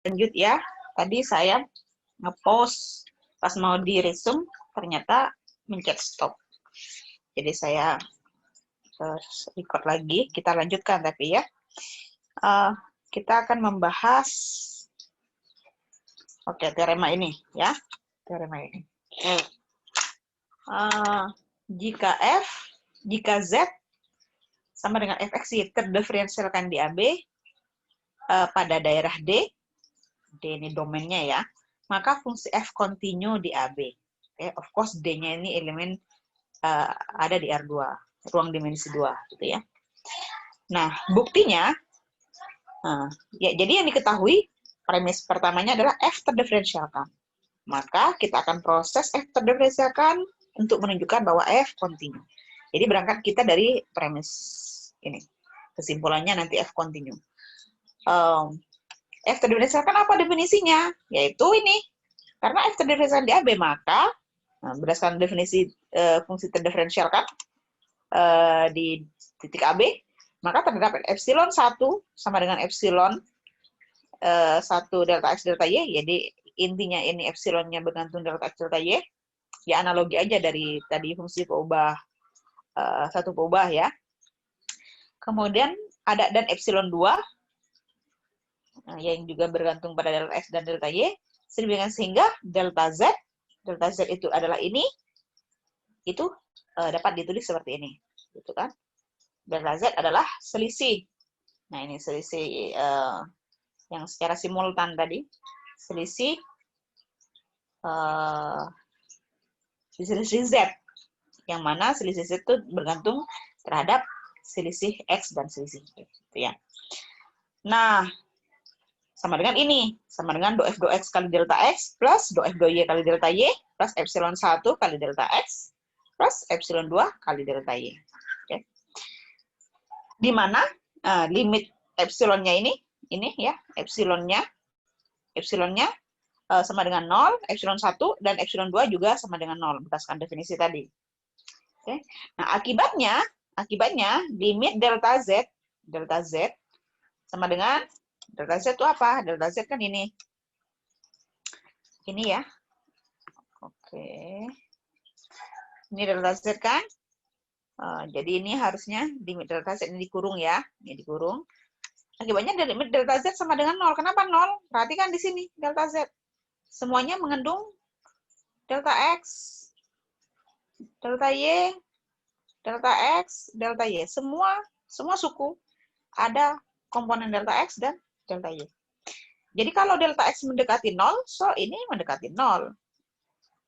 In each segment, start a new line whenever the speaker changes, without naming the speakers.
Lanjut ya. Tadi saya ngepost pas mau di resume ternyata mencet stop. Jadi saya record lagi. Kita lanjutkan tapi ya. Kita akan membahas teorema ini ya. Teorema ini. Jika Z sama dengan fx terdiferensialkan di AB pada daerah D ini domainnya ya, maka fungsi f kontinu di AB. Of course D-nya ini elemen ada di R2, ruang dimensi 2 gitu ya. Nah, buktinya jadi yang diketahui premis pertamanya adalah f terdiferensialkan. Maka kita akan proses f terdiferensialkan untuk menunjukkan bahwa f kontinu. Jadi berangkat kita dari premis ini. Kesimpulannya nanti f kontinu. F terdiferensialkan apa definisinya? Yaitu ini. Karena F terdiferensialkan di AB, maka berdasarkan definisi fungsi terdiferensialkan di titik AB, maka terdapat epsilon 1 sama dengan epsilon 1 delta X delta Y. Jadi intinya ini epsilonnya bergantung delta X delta Y. Ya analogi aja dari tadi fungsi peubah satu peubah ya. Kemudian ada dan epsilon 2 yang juga bergantung pada delta X dan delta Y, sehingga delta Z itu adalah ini, itu dapat ditulis seperti ini, gitu kan? Delta Z adalah selisih. Nah ini selisih yang secara simultan tadi, selisih Z, yang mana selisih Z itu bergantung terhadap selisih X dan selisih Y, gitu ya. Nah, sama dengan ini, sama dengan do F do X kali delta X plus do F do Y kali delta Y plus epsilon 1 kali delta X plus epsilon 2 kali delta Y. Oke. Di mana limit epsilonnya ini ya, epsilonnya sama dengan 0, epsilon 1 dan epsilon 2 juga sama dengan 0 berdasarkan definisi tadi. Oke. Nah, akibatnya limit delta Z sama dengan delta Z itu apa? Delta Z kan ini. Ini ya. Oke. Ini delta Z kan? Jadi ini harusnya limit delta Z ini dikurung ya. Ini dikurung. Akibatnya limit delta Z sama dengan 0. Kenapa 0? Perhatikan di sini delta Z. Semuanya mengandung delta X, delta Y, delta X, delta Y. Semua suku ada komponen delta X dan delta Y. Jadi kalau delta X mendekati 0, so ini mendekati 0.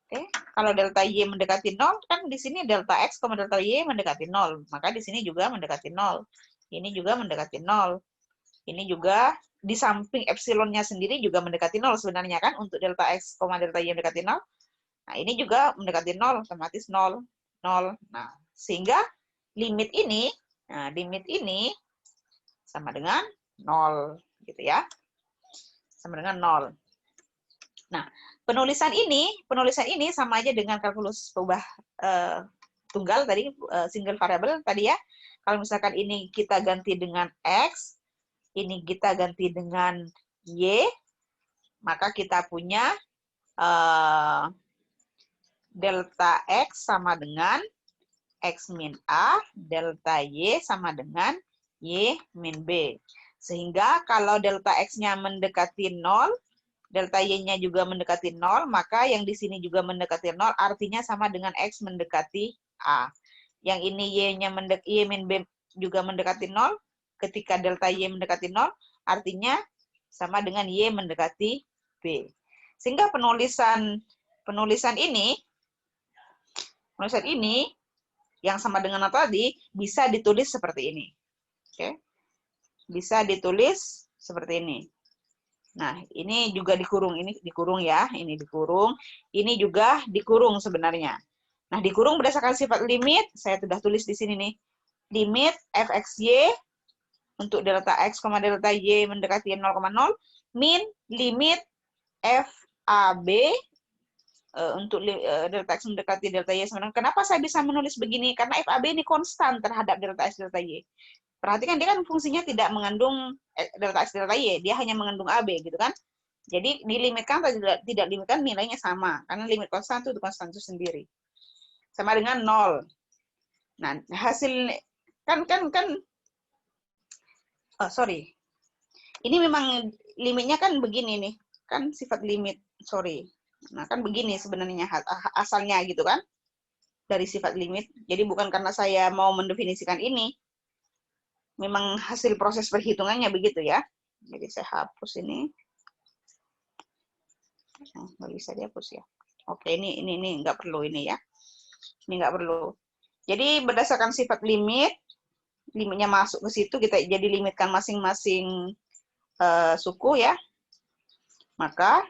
Oke, kalau delta Y mendekati 0, kan di sini delta X, delta Y mendekati 0. Maka di sini juga mendekati 0. Ini juga mendekati 0. Ini juga di samping epsilonnya sendiri juga mendekati 0 sebenarnya kan, untuk delta X, delta Y mendekati 0. Nah, ini juga mendekati 0, otomatis 0. Nah, sehingga limit ini sama dengan 0 gitu ya. Sama dengan 0. Nah, penulisan ini sama aja dengan kalkulus peubah tunggal tadi, single variable tadi ya. Kalau misalkan ini kita ganti dengan X, ini kita ganti dengan Y, maka kita punya delta X sama dengan X min A, delta Y sama dengan Y min B. Sehingga kalau delta X-nya mendekati 0, delta Y-nya juga mendekati 0, maka yang di sini juga mendekati 0, artinya sama dengan X mendekati A. Yang ini Y-nya Y min B juga mendekati 0, ketika delta Y mendekati 0, artinya sama dengan Y mendekati B. Sehingga penulisan ini yang sama dengan apa tadi, bisa ditulis seperti ini. Oke. Bisa ditulis seperti ini. Nah, ini juga dikurung, ini dikurung ya, ini dikurung, ini juga dikurung sebenarnya. Nah, dikurung berdasarkan sifat limit, saya sudah tulis di sini nih. Limit fxy untuk delta x, delta y mendekati 0,0, min limit fab untuk delta x mendekati delta y sama dengan. Kenapa saya bisa menulis begini? Karena fab ini konstan terhadap delta x, delta y. Perhatikan dia kan fungsinya tidak mengandung delta x delta y, dia hanya mengandung AB gitu kan. Jadi dilimitkan atau tidak dilimitkan nilainya sama, karena limit konstan itu sendiri. Sama dengan 0. Nah, hasil sorry. Ini memang limitnya kan begini nih. Kan sifat limit, sorry. Nah, kan begini sebenarnya asalnya gitu kan. Dari sifat limit. Jadi bukan karena saya mau mendefinisikan ini. Memang hasil proses perhitungannya begitu ya. Jadi saya hapus ini. Nggak bisa dihapus ya. Oke, ini nggak perlu ini ya. Ini nggak perlu. Jadi berdasarkan sifat limit, limitnya masuk ke situ, kita jadi limitkan masing-masing suku ya. Maka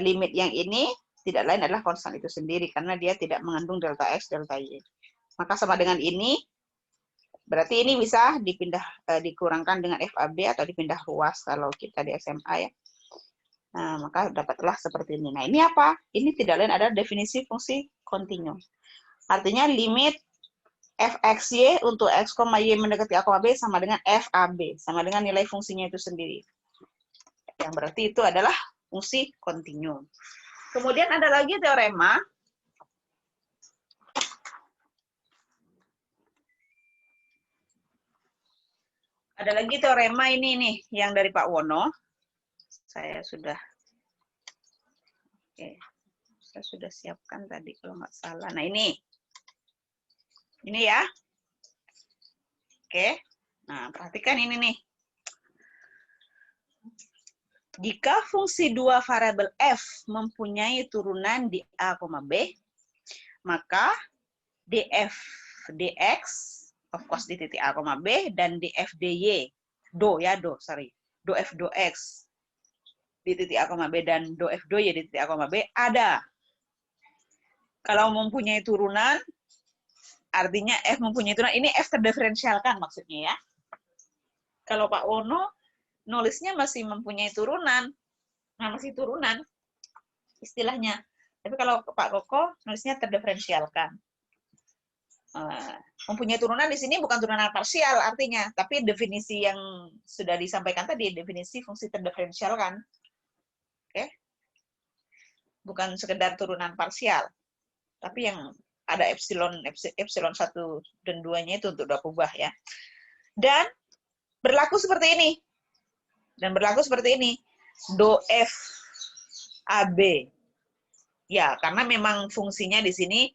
limit yang ini tidak lain adalah konstan itu sendiri, karena dia tidak mengandung delta X, delta Y. Maka sama dengan ini, berarti ini bisa dikurangkan dengan FAB atau dipindah ruas kalau kita di SMA ya. Nah, maka dapatlah seperti ini. Nah, ini apa? Ini tidak lain adalah definisi fungsi kontinu. Artinya limit fxy untuk x, y mendekati a, b sama dengan FAB, sama dengan nilai fungsinya itu sendiri. Yang berarti itu adalah fungsi kontinu. Kemudian ada lagi teorema. Ada lagi teorema ini nih, yang dari Pak Wono. Saya sudah siapkan tadi kalau nggak salah. Nah, ini ya. Oke. Nah, perhatikan ini nih. Jika fungsi dua variabel f mempunyai turunan di a, b, maka df dx, of course di titik a, b, dan df dy, do f do x di titik a, b, dan do f do y di titik a, b ada. Kalau mempunyai turunan, artinya f mempunyai turunan, ini f terdiferensialkan maksudnya ya. Kalau Pak Wono nulisnya masih mempunyai turunan, nah masih turunan istilahnya. Tapi kalau Pak Koko nulisnya terdiferensialkan. Mempunyai turunan di sini bukan turunan parsial artinya, tapi definisi yang sudah disampaikan tadi, definisi fungsi terdiferensialkan. Oke? Bukan sekedar turunan parsial, tapi yang ada epsilon 1 dan 2-nya itu untuk dua kubah ya. Dan berlaku seperti ini. Do F AB. Ya, karena memang fungsinya di sini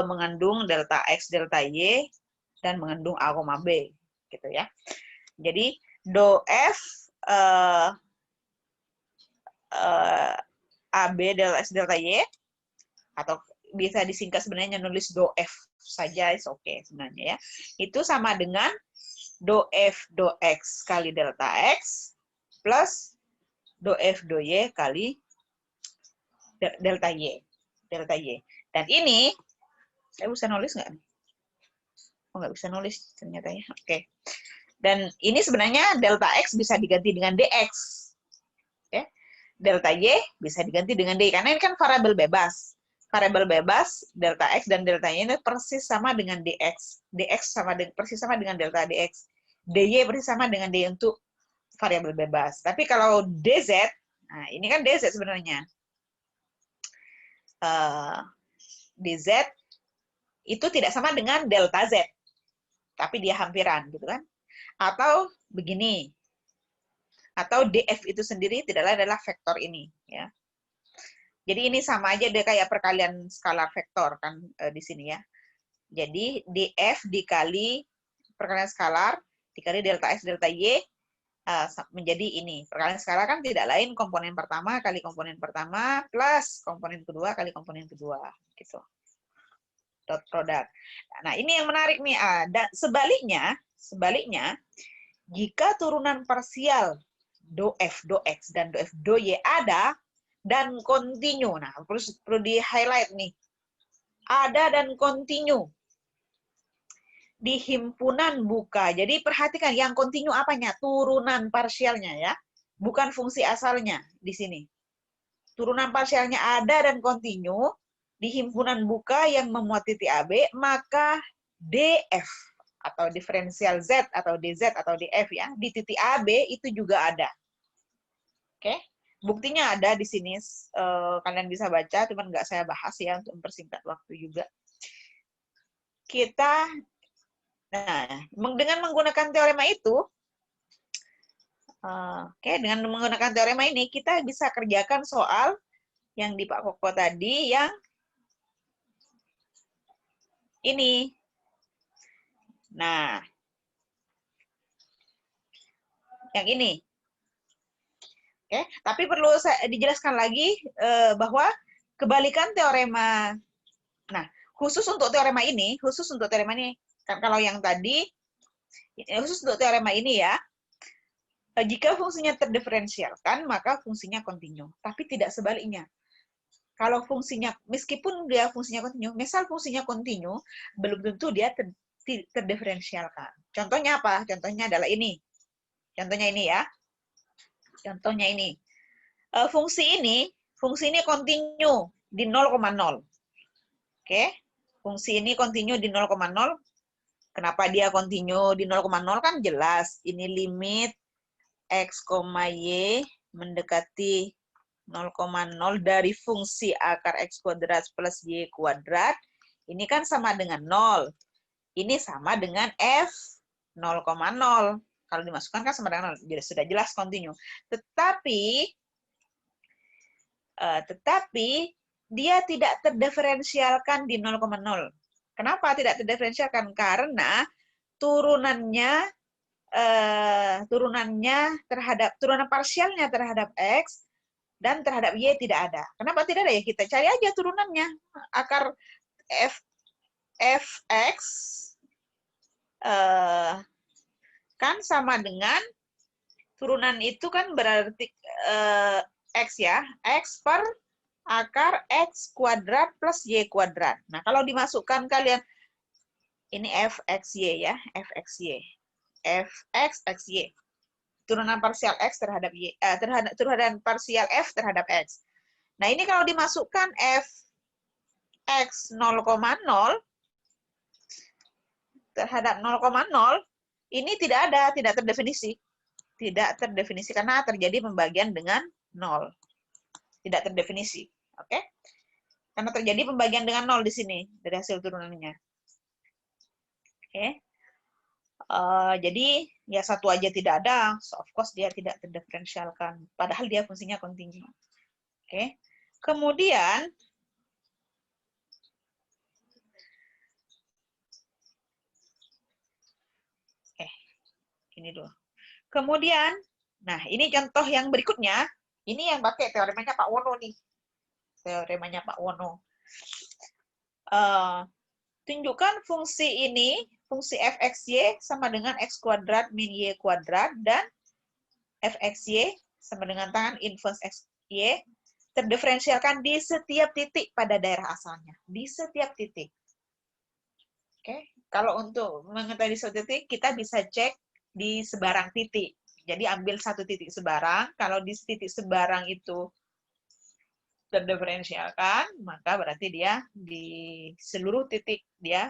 mengandung delta X, delta Y, dan mengandung A, B. Gitu ya. Jadi, do F AB, delta X, delta Y, atau bisa disingkat sebenarnya nulis do F saja, is oke sebenarnya ya. Itu sama dengan do F do X kali delta X plus do F do Y kali delta Y. Dan ini, saya bisa nulis nggak? Oh, nggak bisa nulis ternyata ya. Oke. Dan ini sebenarnya delta X bisa diganti dengan DX. Oke. Delta Y bisa diganti dengan DY, karena ini kan variabel bebas. Variabel bebas, delta X dan delta Y ini persis sama dengan DX. DX persis sama dengan delta DX. DY persis sama dengan DY untuk variabel bebas. Tapi kalau DZ, nah ini kan DZ sebenarnya. DZ itu tidak sama dengan delta Z, tapi dia hampiran gitu kan. Atau begini, atau DF itu sendiri tidak lain adalah vektor ini ya. Jadi ini sama aja deh kayak perkalian skalar vektor kan di sini ya. Jadi DF dikali perkalian skalar dikali delta X delta Y menjadi ini. Perkalian skalar kan tidak lain komponen pertama kali komponen pertama plus komponen kedua kali komponen kedua gitu. Dot product. Nah, ini yang menarik nih. Dan sebaliknya jika turunan parsial do F do X dan do F do Y ada dan kontinu. Nah, perlu di-highlight nih. Ada dan kontinu di himpunan buka. Jadi perhatikan yang kontinu apanya? Turunan parsialnya ya. Bukan fungsi asalnya di sini. Turunan parsialnya ada dan kontinu di himpunan buka yang memuat titik AB, maka DF atau diferensial Z atau DZ atau DF ya, di titik AB itu juga ada. Oke? Buktinya ada di sini, kalian bisa baca, cuman nggak saya bahas ya untuk mempersingkat waktu juga. Dengan menggunakan teorema itu, dengan menggunakan teorema ini, kita bisa kerjakan soal yang di Pak Koko tadi, yang ini. Nah, yang ini. Oke, tapi perlu saya dijelaskan lagi bahwa kebalikan teorema. Nah, khusus untuk teorema ini, kan kalau yang tadi, khusus untuk teorema ini ya, jika fungsinya terdiferensialkan, maka fungsinya kontinu. Tapi tidak sebaliknya. Kalau fungsinya, meskipun dia fungsinya kontinu, misal fungsinya kontinu, belum tentu dia terdiferensialkan. Contohnya apa? Contohnya adalah ini. Contohnya ini ya. Contohnya ini. Fungsi ini kontinu di 0,0. Oke. Fungsi ini kontinu di 0,0. Kenapa dia kontinu di 0,0 kan jelas. Ini limit X, Y mendekati 0,0 dari fungsi akar X kuadrat plus Y kuadrat. Ini kan sama dengan 0. Ini sama dengan F 0,0. Kalau dimasukkan kan sama dengan 0. Jadi sudah jelas kontinu. Tetapi dia tidak terdiferensialkan di 0,0. Kenapa tidak terdiferensialkan? Karena turunan parsialnya terhadap X dan terhadap Y tidak ada. Kenapa tidak ada? Ya kita cari aja turunannya. Akar Fx kan sama dengan turunan itu kan berarti X ya. X per akar X kuadrat plus Y kuadrat. Nah, kalau dimasukkan kalian, ini Fxy ya. Fxy. Fx, turunan parsial X terhadap Y, turunan parsial F terhadap X. Nah, ini kalau dimasukkan Fx 0,0 terhadap 0,0, ini tidak terdefinisi. Tidak terdefinisi karena terjadi pembagian dengan 0. Tidak terdefinisi. Oke? Karena terjadi pembagian dengan 0 di sini dari hasil turunannya. Oke? Jadi, ya satu aja tidak ada, so of course dia tidak terdiferensialkan. Padahal dia fungsinya kontinu. Oke? Kemudian, ini dulu. Kemudian, nah ini contoh yang berikutnya, ini yang pakai teoremanya Pak Wono nih. Teoremanya Pak Wono. Tunjukkan fungsi ini, fungsi fxy sama dengan x kuadrat min y kuadrat, dan fxy sama dengan tangan inverse xy terdiferensialkan di setiap titik pada daerah asalnya. Di setiap titik. Oke, kalau untuk mengetahui di setiap titik, kita bisa cek di sebarang titik. Jadi ambil satu titik sebarang, kalau di titik sebarang itu terdiferensialkan, maka berarti dia di seluruh titik dia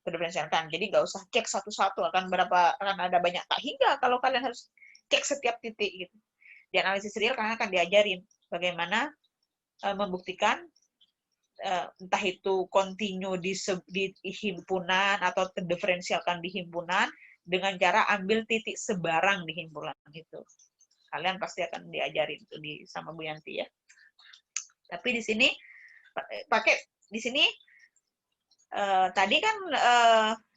terdiferensialkan. Jadi nggak usah cek satu-satu, akan ada banyak tak hingga kalau kalian harus cek setiap titik gitu. Di analisis real kalian akan diajarin bagaimana membuktikan entah itu kontinu di himpunan atau terdiferensialkan di himpunan dengan cara ambil titik sebarang di himpunan itu. Kalian pasti akan diajarin itu sama Bu Yanti ya. Tapi di sini tadi kan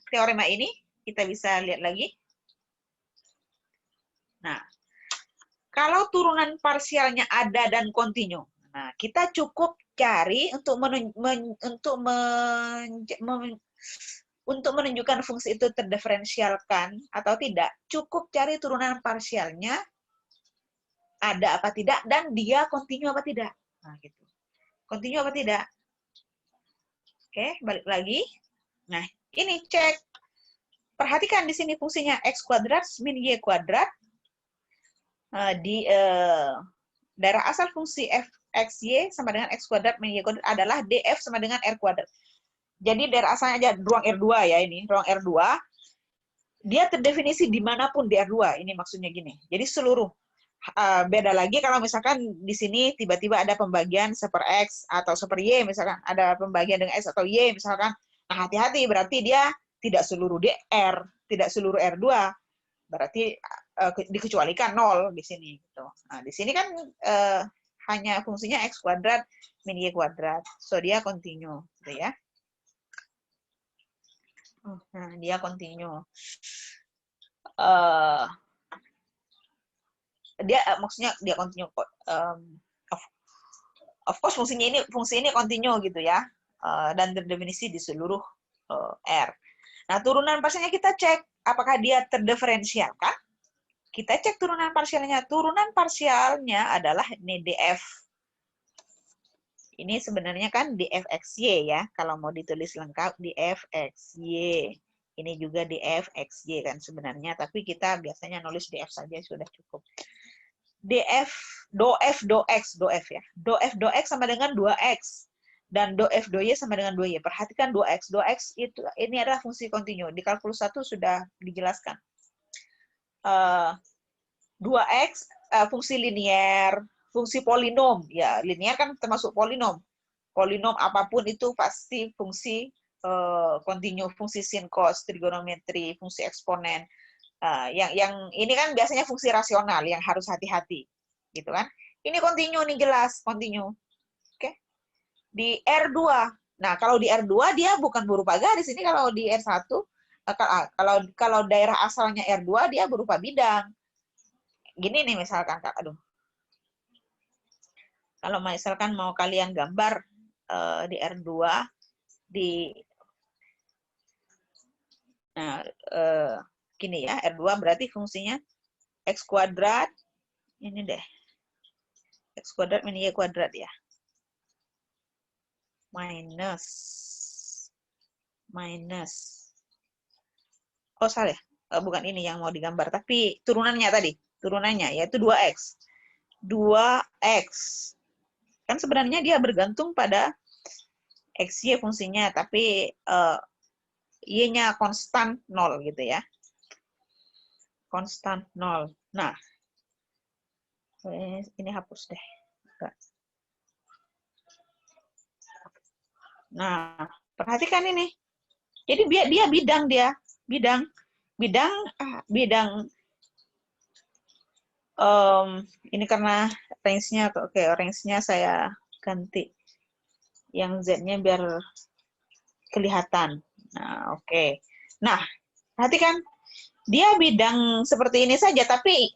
teorema ini kita bisa lihat lagi. Nah, kalau turunan parsialnya ada dan kontinu, nah kita cukup cari untuk menunjukkan fungsi itu terdiferensialkan atau tidak, cukup cari turunan parsialnya ada apa tidak dan dia kontinu apa tidak. Nah, gitu. Kontinu apa tidak? Oke, balik lagi. Nah, ini cek. Perhatikan di sini fungsinya x kuadrat min y kuadrat di daerah asal fungsi fxy sama dengan x kuadrat min y kuadrat adalah df sama dengan r kuadrat. Jadi daerah asalnya aja ruang R2 ya ini, ruang R2. Dia terdefinisi dimanapun di R2, ini maksudnya gini. Jadi seluruh Beda lagi kalau misalkan di sini tiba-tiba ada pembagian seper X atau seper Y, misalkan ada pembagian dengan X atau Y, misalkan. Nah, hati-hati, berarti dia tidak seluruh DR, tidak seluruh R2, berarti dikecualikan 0 di sini. Gitu. Nah, di sini kan hanya fungsinya X kuadrat min Y kuadrat, so dia continue, gitu ya. Nah, dia continue. Dia maksudnya dia continue. Of course fungsi ini continue gitu ya, dan terdefinisi di seluruh R. Nah, turunan parsialnya kita cek apakah dia terdiferensialkan. Kita cek turunan parsialnya. Turunan parsialnya adalah ini df. Ini sebenarnya kan df xy ya. Kalau mau ditulis lengkap df xy. Ini juga df xy kan sebenarnya, tapi kita biasanya nulis df saja sudah cukup. df do x ya. Do x sama dengan 2x dan do y sama dengan 2y. Perhatikan 2x itu ini adalah fungsi kontinu. Di kalkulus 1 sudah dijelaskan. 2x fungsi linier, fungsi polinom. Ya, linier kan termasuk polinom. Polinom apapun itu pasti fungsi kontinu, fungsi sin, cos, trigonometri, fungsi eksponen. Yang ini kan biasanya fungsi rasional yang harus hati-hati, gitu kan? Ini kontinu nih, jelas kontinu. Oke. Di R2. Nah, kalau di R2 dia bukan berupa garis. Ini kalau di R1 kalau daerah asalnya R2 dia berupa bidang. Gini nih misalkan, Kak. Aduh. Kalau misalkan mau kalian gambar di R2 di nah gini ya, R2 berarti fungsinya X kuadrat, ini deh, X kuadrat min Y kuadrat ya, minus, oh salah, bukan ini yang mau digambar, tapi turunannya tadi, turunannya yaitu 2X. 2X. Kan sebenarnya dia bergantung pada XY fungsinya, tapi Y-nya konstan 0 gitu ya. Konstan 0. Nah, ini hapus deh. Nah, perhatikan ini. Jadi dia bidang ini karena range-nya oke, range-nya saya ganti yang Z-nya biar kelihatan. Nah, oke. Nah, perhatikan dia bidang seperti ini saja, tapi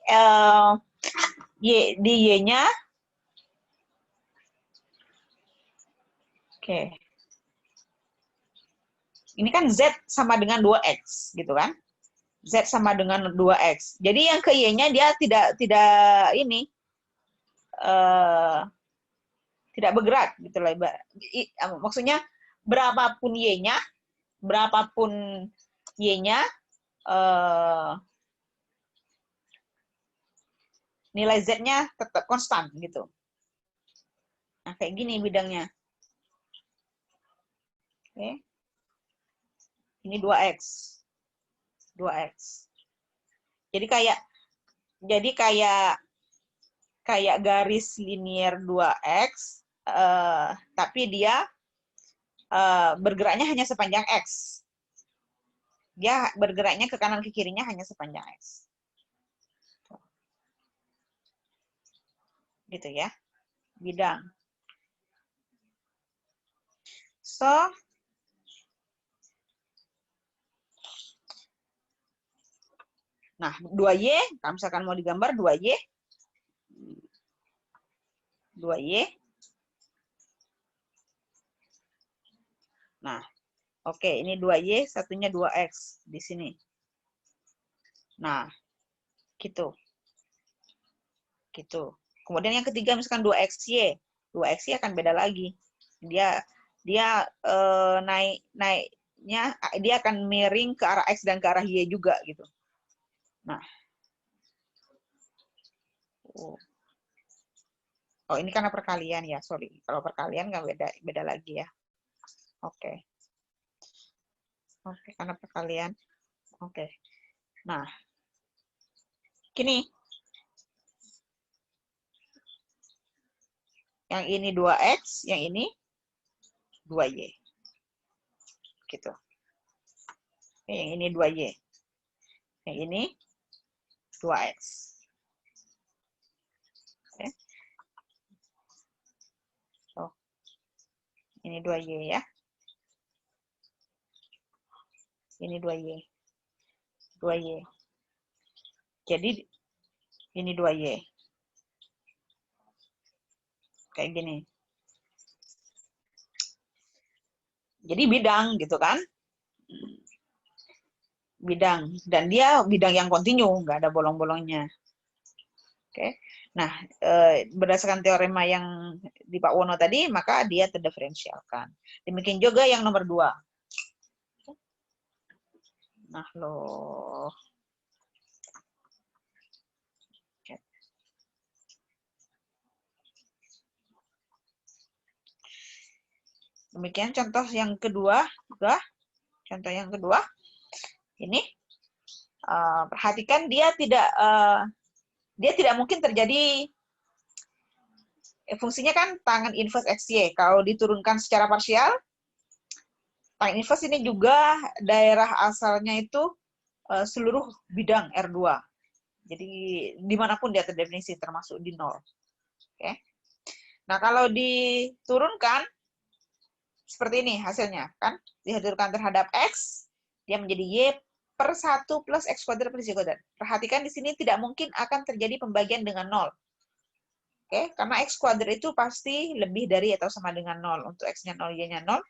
di Y-nya oke. Ini kan Z sama dengan 2X, gitu kan? Z sama dengan 2X. Jadi yang ke Y-nya dia tidak ini tidak bergerak gitu loh. Maksudnya berapapun Y-nya nilai Z-nya tetap konstan gitu. Nah, kayak gini bidangnya. Oke. Ini 2X. 2X. Jadi kayak garis linier 2X, tapi dia bergeraknya hanya sepanjang X. Dia bergeraknya ke kanan ke kirinya hanya sepanjang X. Gitu ya. Bidang. So, nah, 2Y, kalau misalkan mau digambar 2Y. 2Y. Nah, oke, ini 2Y, satunya 2X di sini. Nah, gitu. Gitu. Kemudian yang ketiga misalkan 2XY. 2XY akan beda lagi. Dia naiknya dia akan miring ke arah X dan ke arah Y juga gitu. Nah. Oh, ini karena perkalian ya, sorry. Kalau perkalian nggak beda lagi ya. Oke. Oke, karena perkalian. Oke. Nah. Gini. Yang ini 2X, yang ini 2Y. Gitu. Yang ini 2Y. Yang ini 2X. Oke. So, ini 2Y ya. Ini 2Y. 2Y. Jadi ini 2Y. Kayak gini. Jadi bidang gitu kan. Bidang. Dan dia bidang yang kontinu, nggak ada bolong-bolongnya. Oke. Nah, berdasarkan teorema yang di Pak Wono tadi, maka dia terdiferensialkan. Demikian juga yang nomor 2. Nah, loh. Demikian contoh yang kedua. Contoh yang kedua. Ini. Perhatikan dia tidak mungkin terjadi fungsinya kan tangen inverse XY. Kalau diturunkan secara parsial, tangen inverse ini juga daerah asalnya itu seluruh bidang R2. Jadi dimanapun dia terdefinisi, termasuk di 0. Oke. Nah, kalau diturunkan, seperti ini hasilnya. Kan dihadirkan terhadap X, dia menjadi Y per 1 plus X kuadrat plus Y kuadrat. Perhatikan di sini tidak mungkin akan terjadi pembagian dengan 0. Oke, karena X kuadrat itu pasti lebih dari atau sama dengan 0. Untuk X-nya 0, Y-nya 0.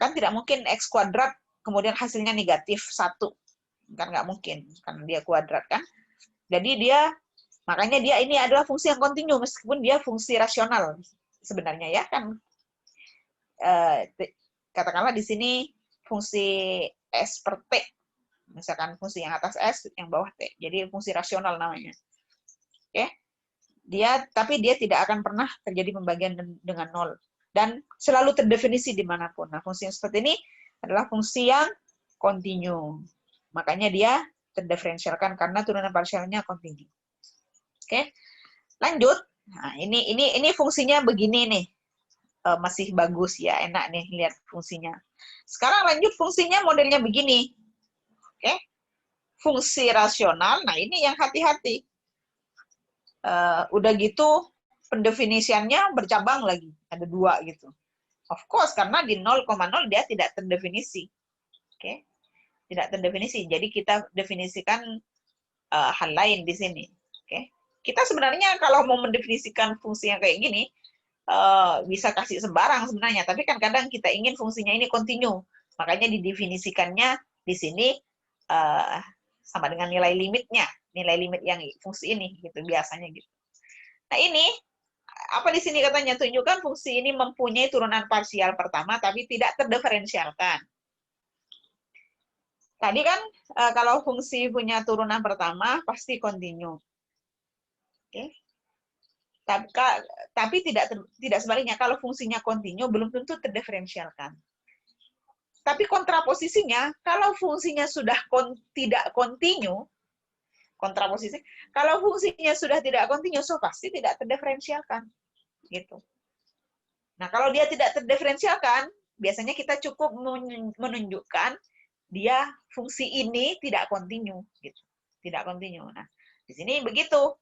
Kan tidak mungkin X kuadrat kemudian hasilnya negatif 1. Kan nggak mungkin, karena dia kuadrat kan. Jadi makanya dia ini adalah fungsi yang kontinu, meskipun dia fungsi rasional sebenarnya ya kan. Katakanlah di sini fungsi S per T. Misalkan fungsi yang atas S, yang bawah T. Jadi fungsi rasional namanya. Oke. Tapi dia tidak akan pernah terjadi pembagian dengan 0. Dan selalu terdefinisi dimanapun. Nah, fungsi yang seperti ini adalah fungsi yang kontinu. Makanya dia terdiferensialkan karena turunan parsialnya kontinu. Oke, lanjut. Nah, ini fungsinya begini nih. Masih bagus ya, enak nih lihat fungsinya. Sekarang lanjut fungsinya modelnya begini. Oke, fungsi rasional. Nah, ini yang hati-hati. Udah gitu pendefinisiannya bercabang lagi, ada 2 gitu. Of course, karena di 0,0 dia tidak terdefinisi. Oke, tidak terdefinisi. Jadi kita definisikan hal lain di sini. Oke, kita sebenarnya kalau mau mendefinisikan fungsi yang kayak gini bisa kasih sembarang sebenarnya, tapi kan kadang kita ingin fungsinya ini kontinu, makanya didefinisikannya di sini sama dengan nilai limitnya, nilai limit yang fungsi ini gitu biasanya gitu. Nah, ini apa di sini katanya, tunjukkan fungsi ini mempunyai turunan parsial pertama tapi tidak terdiferensialkan. Tadi kan kalau fungsi punya turunan pertama pasti kontinu. Oke. Tapi tidak sebaliknya, kalau fungsinya kontinu belum tentu terdiferensialkan. Tapi kontraposisinya, kalau fungsinya sudah tidak kontinu, kontraposisi, kalau fungsinya sudah tidak kontinu, so pasti tidak terdiferensialkan. Gitu. Nah, kalau dia tidak terdiferensialkan, biasanya kita cukup menunjukkan dia fungsi ini tidak kontinu. Gitu. Tidak kontinu. Nah, di sini begitu.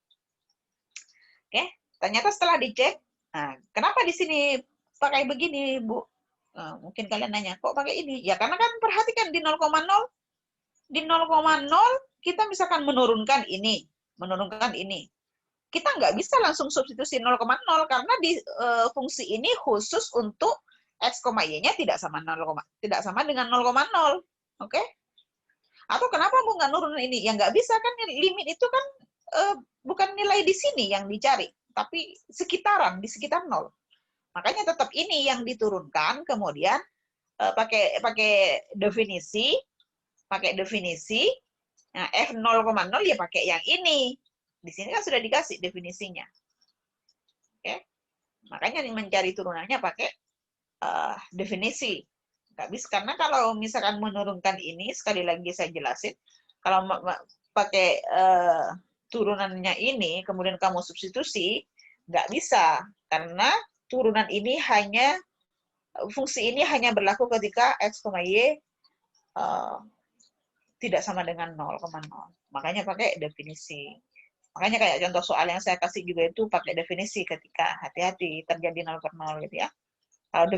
Oke, ternyata setelah dicek, nah, kenapa di sini pakai begini, Bu? Mungkin kalian nanya, kok pakai ini? Ya karena kan perhatikan di 0,0 kita misalkan menurunkan ini. Kita nggak bisa langsung substitusi 0,0 karena di fungsi ini khusus untuk x, y-nya tidak sama dengan 0,0. Oke? Atau kenapa mau nggak nurun ini? Ya nggak bisa kan, limit itu kan bukan nilai di sini yang dicari, tapi sekitaran, di sekitar 0. Makanya tetap ini yang diturunkan, kemudian pakai definisi, nah, F 0,0 ya pakai yang ini. Di sini kan sudah dikasih definisinya. Oke. Makanya mencari turunannya pakai definisi. Nggak bisa, karena kalau misalkan menurunkan ini, sekali lagi saya jelasin, kalau pakai turunannya ini, kemudian kamu substitusi, Nggak bisa, karena turunan ini hanya, fungsi ini hanya berlaku ketika X, Y tidak sama dengan 0,0. Makanya pakai definisi. Makanya kayak contoh soal yang saya kasih juga itu pakai definisi ketika hati-hati terjadi 0 per 0 gitu ya. Kalau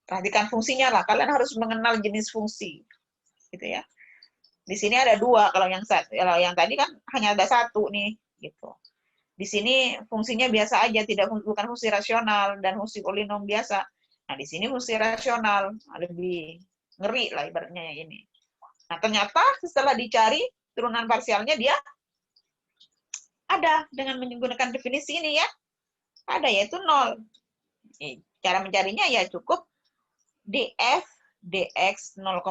perhatikan fungsinya lah, kalian harus mengenal jenis fungsi gitu ya. Di sini ada dua, kalau yang tadi kan hanya ada satu nih gitu. Di sini fungsinya biasa aja, bukan fungsi rasional dan fungsi polinom biasa. Nah, di sini fungsi rasional, lebih ngeri lah ibaratnya yang ini. Nah, ternyata setelah dicari turunan parsialnya dia ada dengan menggunakan definisi ini ya. Ada, yaitu 0. Cara mencarinya ya cukup df dx 0,0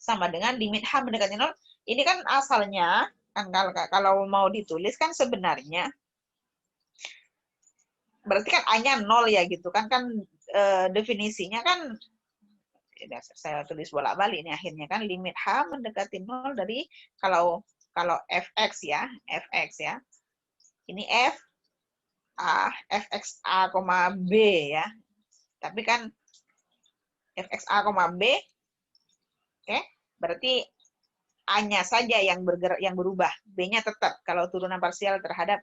sama dengan limit h mendekati 0. Ini kan asalnya, kalau mau ditulis kan sebenarnya, berarti kan A-nya 0 ya gitu kan, definisinya kan, saya tulis bolak-balik ini akhirnya kan, limit h mendekati 0 dari, kalau fx ya, ini fx a, b ya. Tapi kan fx a, b, oke, berarti A-nya saja yang berubah, B-nya tetap kalau turunan parsial terhadap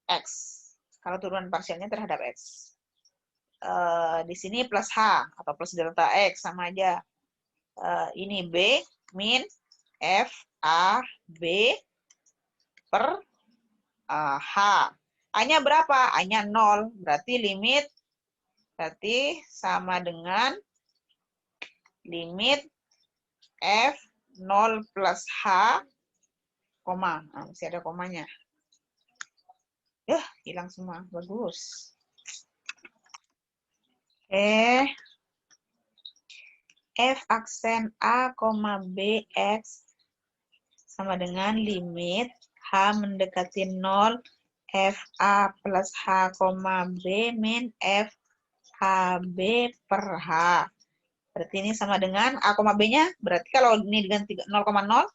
X. Kalau turunan parsialnya terhadap X. Di sini plus H atau plus delta X sama aja. Ini B min F A B per H. A-nya berapa? A-nya 0. Berarti sama dengan limit F 0 plus H, koma. Nah, masih ada komanya. Hilang semua. Bagus. F aksen A, B, X sama dengan limit H mendekati 0, F A plus H, B min F H B per H. Berarti ini sama dengan A, B-nya, berarti kalau ini diganti 0,0,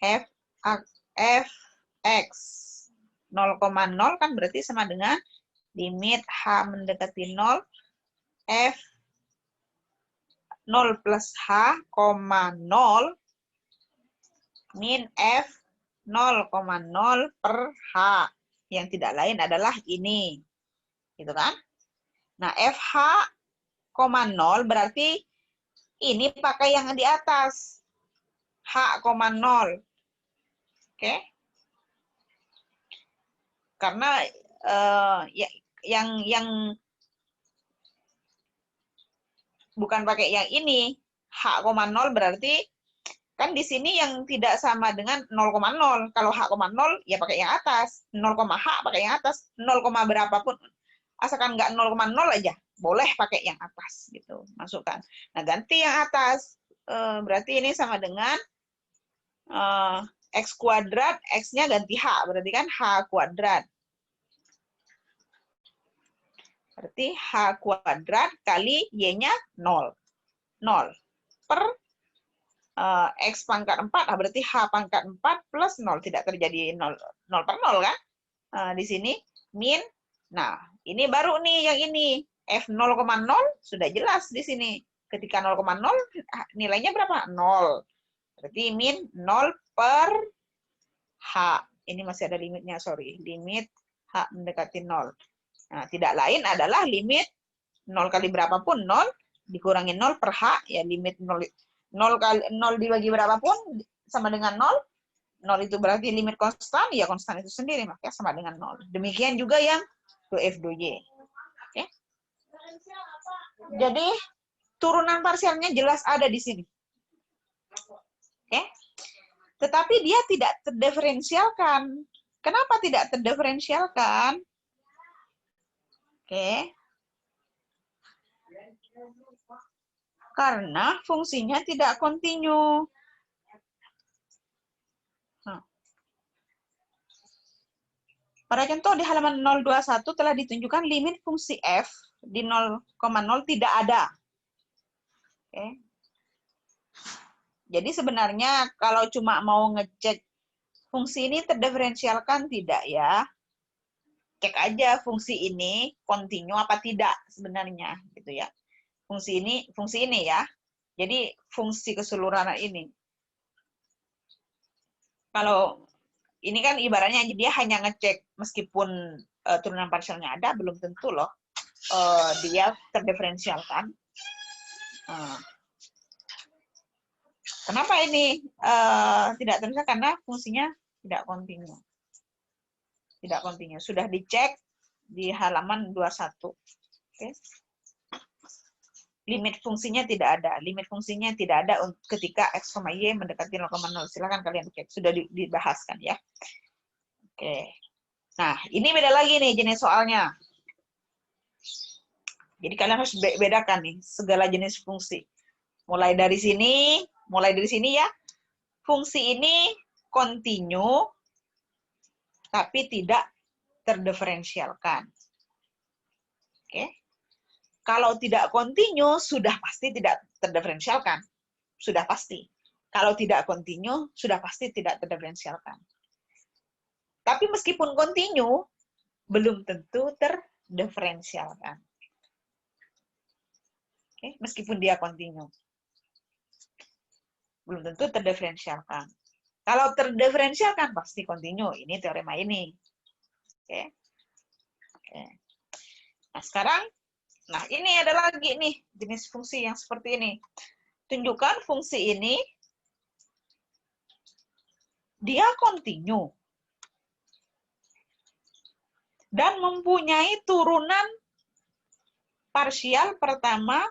F X 0,0 kan berarti sama dengan limit H mendekati 0, F 0 plus H, 0 min F 0,0 per H. Yang tidak lain adalah ini. Gitu kan? Nah, FH, 0 berarti ini pakai yang di atas. H, 0. Oke? Karena yang bukan pakai yang ini, H, 0 berarti kan di sini yang tidak sama dengan 0,0. Kalau H, 0 ya pakai yang atas. 0,H pakai yang atas. 0, berapapun. Asalkan nggak 0,0 aja. Boleh pakai yang atas. Gitu. Masukkan. Nah, ganti yang atas. Berarti ini sama dengan X kuadrat. X-nya ganti H. Berarti kan H kuadrat. Berarti H kuadrat kali Y-nya 0. 0 per X pangkat 4, berarti H pangkat 4 plus 0. Tidak terjadi 0 per 0 kan? Di sini min. Nah, ini baru nih yang ini. F 0,0 sudah jelas di sini. Ketika 0,0 nilainya berapa? 0. Berarti min 0 per H. Ini masih ada limitnya, sorry. Limit H mendekati 0. Nah, tidak lain adalah limit 0 kali berapapun 0 dikurangi 0 per H, ya limit 0 kali 0 dibagi berapapun sama dengan 0. 0 itu berarti limit konstan, ya konstan itu sendiri, maka sama dengan 0. Demikian juga yang 2F 2Y. Oke. Jadi turunan parsialnya jelas ada di sini. Oke. Tetapi dia tidak terdiferensialkan. Kenapa tidak terdiferensialkan? Oke. Karena fungsinya tidak kontinu. Pada contoh di halaman 021 telah ditunjukkan limit fungsi f di 0,0 tidak ada. Oke. Jadi sebenarnya kalau cuma mau ngecek fungsi ini terdiferensialkan tidak ya? Cek aja fungsi ini kontinu apa tidak sebenarnya gitu ya. Fungsi ini ya. Jadi fungsi keseluruhan ini. Kalau ini kan ibaratnya dia hanya ngecek meskipun turunan parsialnya ada, belum tentu loh dia terdiferensialkan. Kenapa ini tidak terbisa? Karena fungsinya tidak kontinu. Tidak kontinu. Sudah dicek di halaman 21. Oke. Limit fungsinya tidak ada. Limit fungsinya tidak ada ketika X, Y mendekati 0,0. Silakan kalian cek. Sudah dibahaskan ya. Oke. Nah, ini beda lagi nih jenis soalnya. Jadi kalian harus bedakan nih segala jenis fungsi. Mulai dari sini ya. Fungsi ini kontinu tapi tidak terdiferensialkan. Oke. Kalau tidak kontinu sudah pasti tidak terdiferensialkan. Sudah pasti. Kalau tidak kontinu sudah pasti tidak terdiferensialkan. Tapi meskipun kontinu belum tentu terdiferensialkan. Oke, meskipun dia kontinu. Belum tentu terdiferensialkan. Kalau terdiferensialkan pasti kontinu. Ini teorema ini. Oke. Oke. Nah, sekarang ini ada lagi nih jenis fungsi yang seperti ini. Tunjukkan fungsi ini dia kontinu dan mempunyai turunan parsial pertama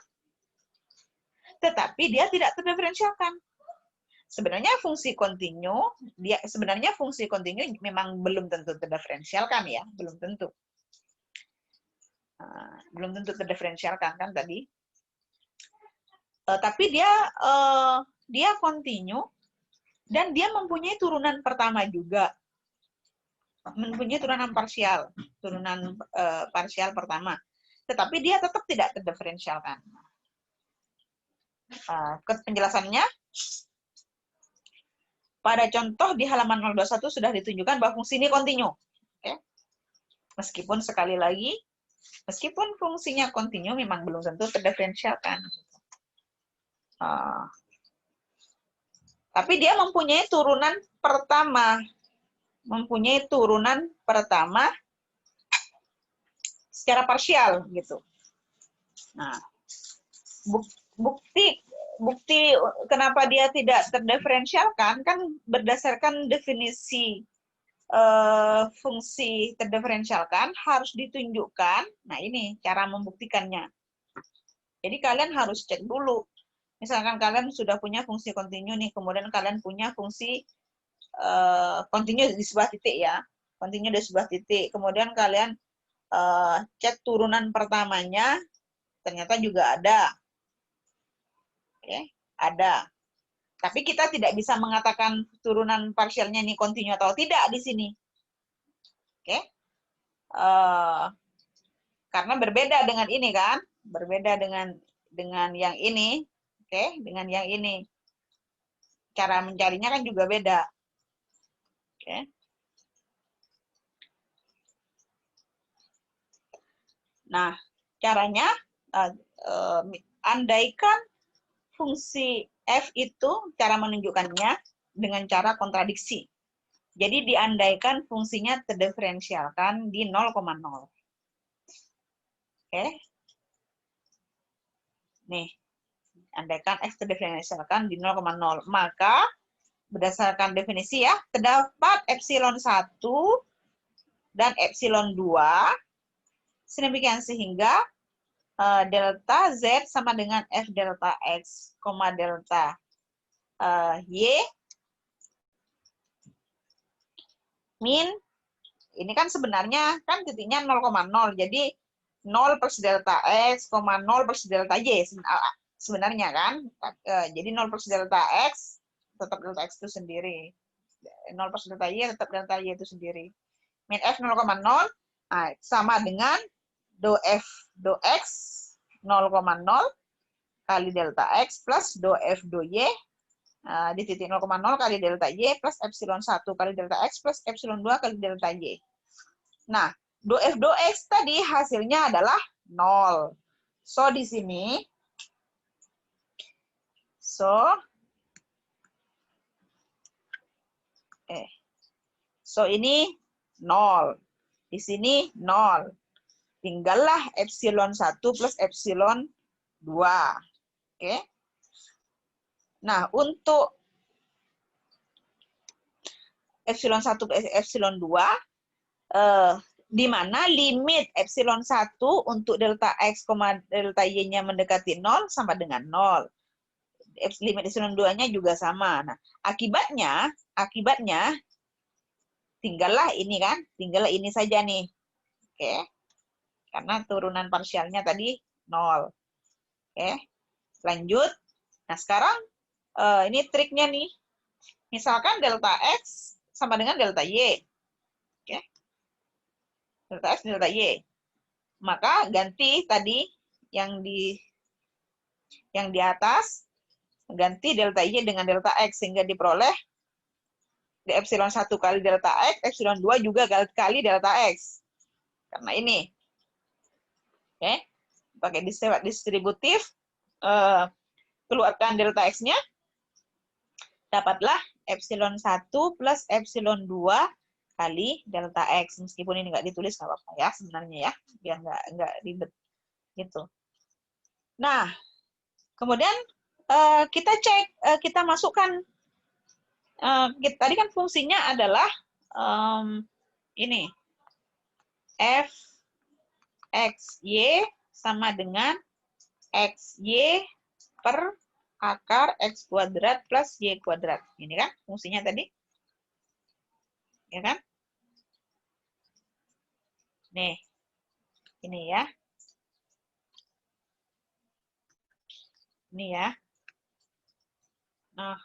tetapi dia tidak terdiferensialkan. Sebenarnya fungsi kontinu memang belum tentu terdiferensialkan ya, belum tentu. Belum tentu terdiferensialkan kan tadi. Tapi dia kontinu dan dia mempunyai turunan pertama juga. Mempunyai turunan parsial pertama. Tetapi dia tetap tidak terdiferensialkan. Penjelasannya pada contoh di halaman 021 sudah ditunjukkan bahwa fungsi ini kontinu. Oke. Meskipun sekali lagi, meskipun fungsinya kontinu memang belum tentu terdiferensialkan. Tapi dia mempunyai turunan pertama. Secara parsial gitu. Nah, bukti kenapa dia tidak terdiferensialkan kan berdasarkan definisi fungsi terdiferensialkan harus ditunjukkan. Nah, ini cara membuktikannya. Jadi kalian harus cek dulu. Misalkan kalian sudah punya fungsi kontinu nih, kemudian kalian punya fungsi kontinu di sebuah titik ya. Kontinu di sebuah titik. Kemudian kalian cek turunan pertamanya, ternyata juga ada. Oke, ada. Tapi kita tidak bisa mengatakan turunan parsialnya ini kontinu atau tidak di sini. Oke. Karena berbeda dengan ini kan, berbeda dengan yang ini. Oke, dengan yang ini. Cara mencarinya kan juga beda. Oke. Nah, caranya andaikan fungsi f itu cara menunjukkannya dengan cara kontradiksi. Jadi diandaikan fungsinya terdiferensialkan di 0,0. Oke. Nih, andaikan f terdiferensialkan di 0,0. Maka berdasarkan definisi ya, terdapat epsilon 1 dan epsilon 2 sedemikian sehingga delta Z sama dengan F delta X, delta Y min, ini kan sebenarnya kan titiknya 0,0, jadi 0 per delta X, 0 per delta Y sebenarnya kan, jadi 0 per delta X, tetap delta X itu sendiri, 0 per delta Y, tetap delta Y itu sendiri, min F 0,0, nah, sama dengan do F do X 0,0 kali delta X plus do F do Y Di titik 0,0 kali delta Y plus epsilon 1 kali delta X plus epsilon 2 kali delta Y. Nah, do F do X tadi hasilnya adalah 0. So, di sini, ini 0. Di sini 0. Tinggallah epsilon 1 plus epsilon 2. Oke. Nah, untuk epsilon 1 plus epsilon 2, di mana limit epsilon 1 untuk delta X, delta Y-nya mendekati 0 sama dengan 0. Limit epsilon 2-nya juga sama. Nah, akibatnya tinggallah ini kan, tinggallah ini saja nih. Oke. Karena turunan parsialnya tadi 0. Oke. Lanjut. Nah, sekarang ini triknya nih. Misalkan delta X sama dengan delta Y. Oke. Delta X, delta Y. Maka ganti tadi yang di atas, ganti delta Y dengan delta X, sehingga diperoleh di epsilon 1 kali delta X, epsilon 2 juga kali delta X. Karena ini. Oke. Pakai distributif, keluarkan delta X-nya, dapatlah epsilon 1 plus epsilon 2 kali delta X. Meskipun ini nggak ditulis, nggak apa-apa ya sebenarnya ya, biar nggak ribet gitu. Nah, kemudian kita cek, kita masukkan, tadi kan fungsinya adalah ini, f x y sama dengan xy per akar x kuadrat plus y kuadrat. Ini kan fungsinya tadi. Ya kan? Nih, ini ya. Ini ya. Nah,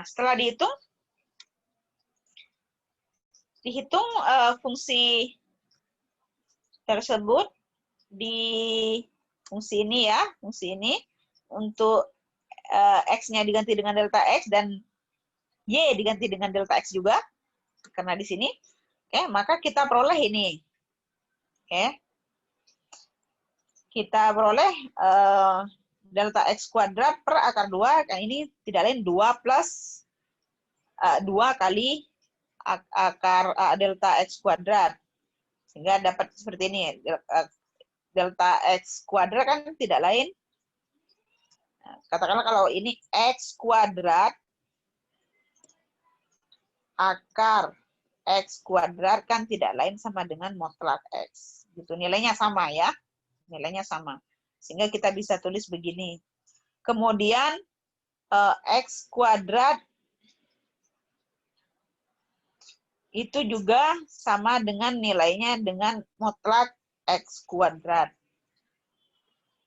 setelah dihitung fungsi tersebut di fungsi ini ya, fungsi ini untuk X-nya diganti dengan delta X dan Y diganti dengan delta X juga, karena di sini, oke, maka kita peroleh ini. Oke. Kita peroleh delta X kuadrat per akar 2, kan ini tidak lain 2 plus 2 kali akar delta X kuadrat. Sehingga dapat seperti ini. Delta X kuadrat kan tidak lain. Katakanlah kalau ini X kuadrat akar X kuadrat kan tidak lain sama dengan mutlak X. Gitu. Nilainya sama ya. Nilainya sama. Sehingga kita bisa tulis begini. Kemudian X kuadrat itu juga sama dengan nilainya dengan mutlak X kuadrat.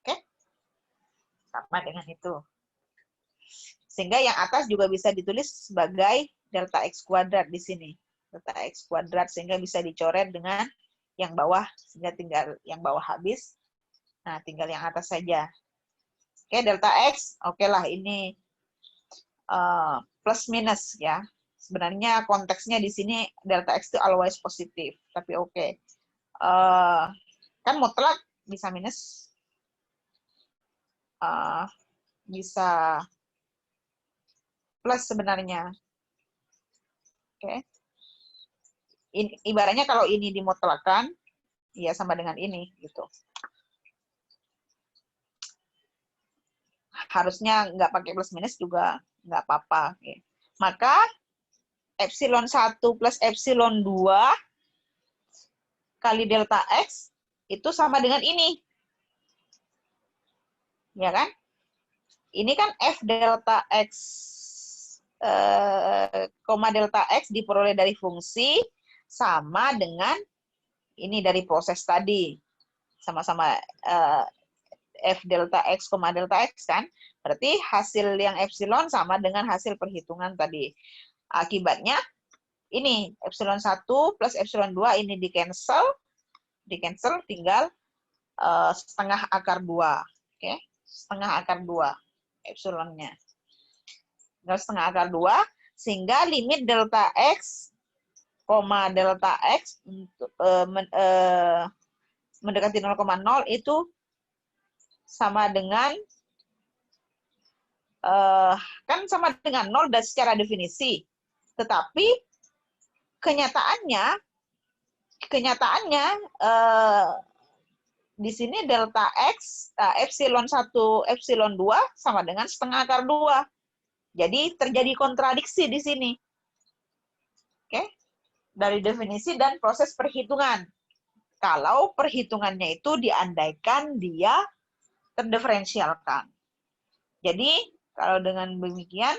Oke? Sama dengan itu. Sehingga yang atas juga bisa ditulis sebagai delta X kuadrat di sini. Delta X kuadrat, sehingga bisa dicoret dengan yang bawah, sehingga tinggal yang bawah habis. Nah, tinggal yang atas saja. Oke, delta X, oke lah ini plus minus ya. Sebenarnya konteksnya di sini delta X itu always positif, tapi oke. Kan mutlak bisa minus, bisa plus sebenarnya. Oke. Ibaratnya kalau ini dimutlakan, ya sama dengan ini gitu. Harusnya nggak pakai plus minus juga nggak apa-apa. Oke. Maka epsilon 1 plus epsilon 2 kali delta X itu sama dengan ini. Ya kan? Ini kan F delta X, delta X diperoleh dari fungsi sama dengan ini dari proses tadi. Sama-sama F delta X, delta X kan. Berarti hasil yang epsilon sama dengan hasil perhitungan tadi. Akibatnya ini epsilon 1 plus epsilon 2 ini di cancel tinggal setengah akar 2. Oke, setengah akar 2 epsilonnya. Tinggal setengah akar 2, sehingga limit delta X, delta X untuk mendekati 0,0 itu sama dengan kan sama dengan 0 dan secara definisi. Tetapi kenyataannya di sini delta X, epsilon 1, epsilon 2 sama dengan setengah akar 2. Jadi terjadi kontradiksi di sini. Oke? Dari definisi dan proses perhitungan. Kalau perhitungannya itu diandaikan dia terdiferensialkan. Jadi, kalau dengan demikian,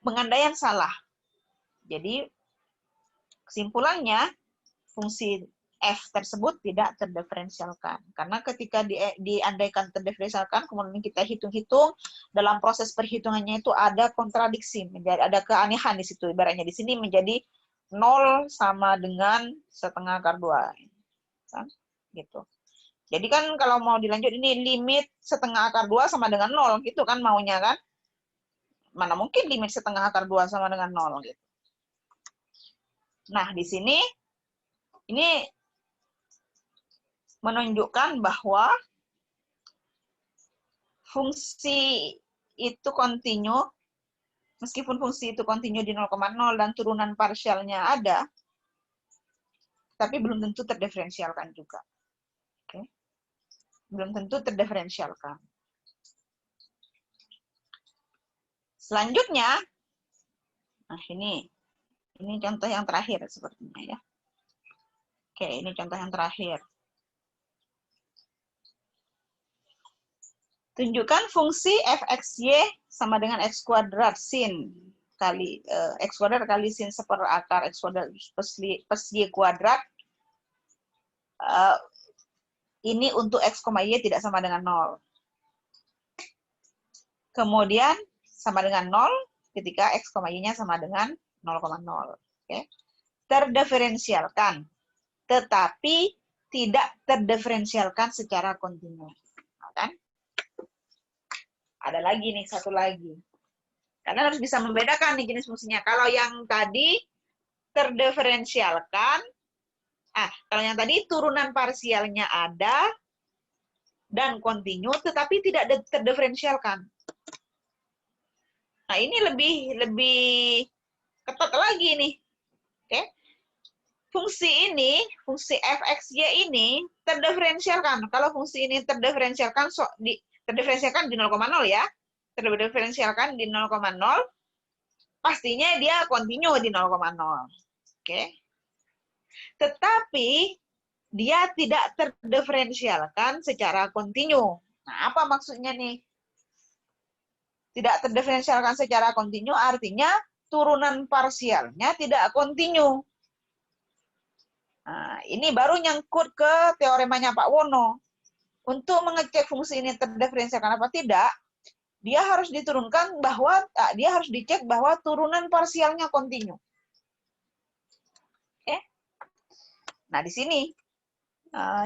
pengandaian salah. Jadi, kesimpulannya, fungsi f tersebut tidak terdiferensialkan. Karena ketika diandaikan terdiferensialkan, kemudian kita hitung-hitung, dalam proses perhitungannya itu ada kontradiksi, ada keanehan di situ. Ibaratnya di sini menjadi 0 sama dengan setengah akar 2. Kan? Gitu. Jadi kan kalau mau dilanjut ini limit setengah akar 2 sama dengan 0, gitu kan maunya kan? Mana mungkin limit setengah akar 2 sama dengan 0 gitu. Nah, di sini ini menunjukkan bahwa fungsi itu kontinu, meskipun fungsi itu kontinu di 0,0 dan turunan parsialnya ada, tapi belum tentu terdiferensialkan juga. Oke. Belum tentu terdiferensialkan. Selanjutnya, nah ini contoh yang terakhir sepertinya ya. Oke, ini contoh yang terakhir. Tunjukkan fungsi fxy sama dengan x kuadrat sin kali x kuadrat kali sin seperakar x kuadrat plus y kuadrat. Ini untuk x, y tidak sama dengan 0. Kemudian sama dengan 0 ketika x, y-nya sama dengan 0,0. Oke. Terdiferensialkan, tetapi tidak terdiferensialkan secara kontinu. Kan? Ada lagi nih, satu lagi. Karena harus bisa membedakan nih jenis fungsinya. Kalau yang tadi terdiferensialkan, kalau yang tadi turunan parsialnya ada dan kontinu, tetapi tidak terdiferensialkan. Nah, ini lebih ketat lagi nih. Oke. Fungsi ini, fungsi fxy ini terdiferensialkan. Kalau fungsi ini terdiferensialkan terdiferensialkan di 0,0 ya. Terdiferensialkan di 0,0, pastinya dia kontinu di 0,0. Oke. Tetapi dia tidak terdiferensialkan secara kontinu. Nah, apa maksudnya nih? Tidak terdiferensialkan secara kontinu artinya turunan parsialnya tidak kontinu. Nah, ini baru nyangkut ke teoremanya Pak Wono. Untuk mengecek fungsi ini terdiferensialkan apa tidak, dia harus diturunkan bahwa dia harus dicek bahwa turunan parsialnya kontinu. Oke. Nah, di sini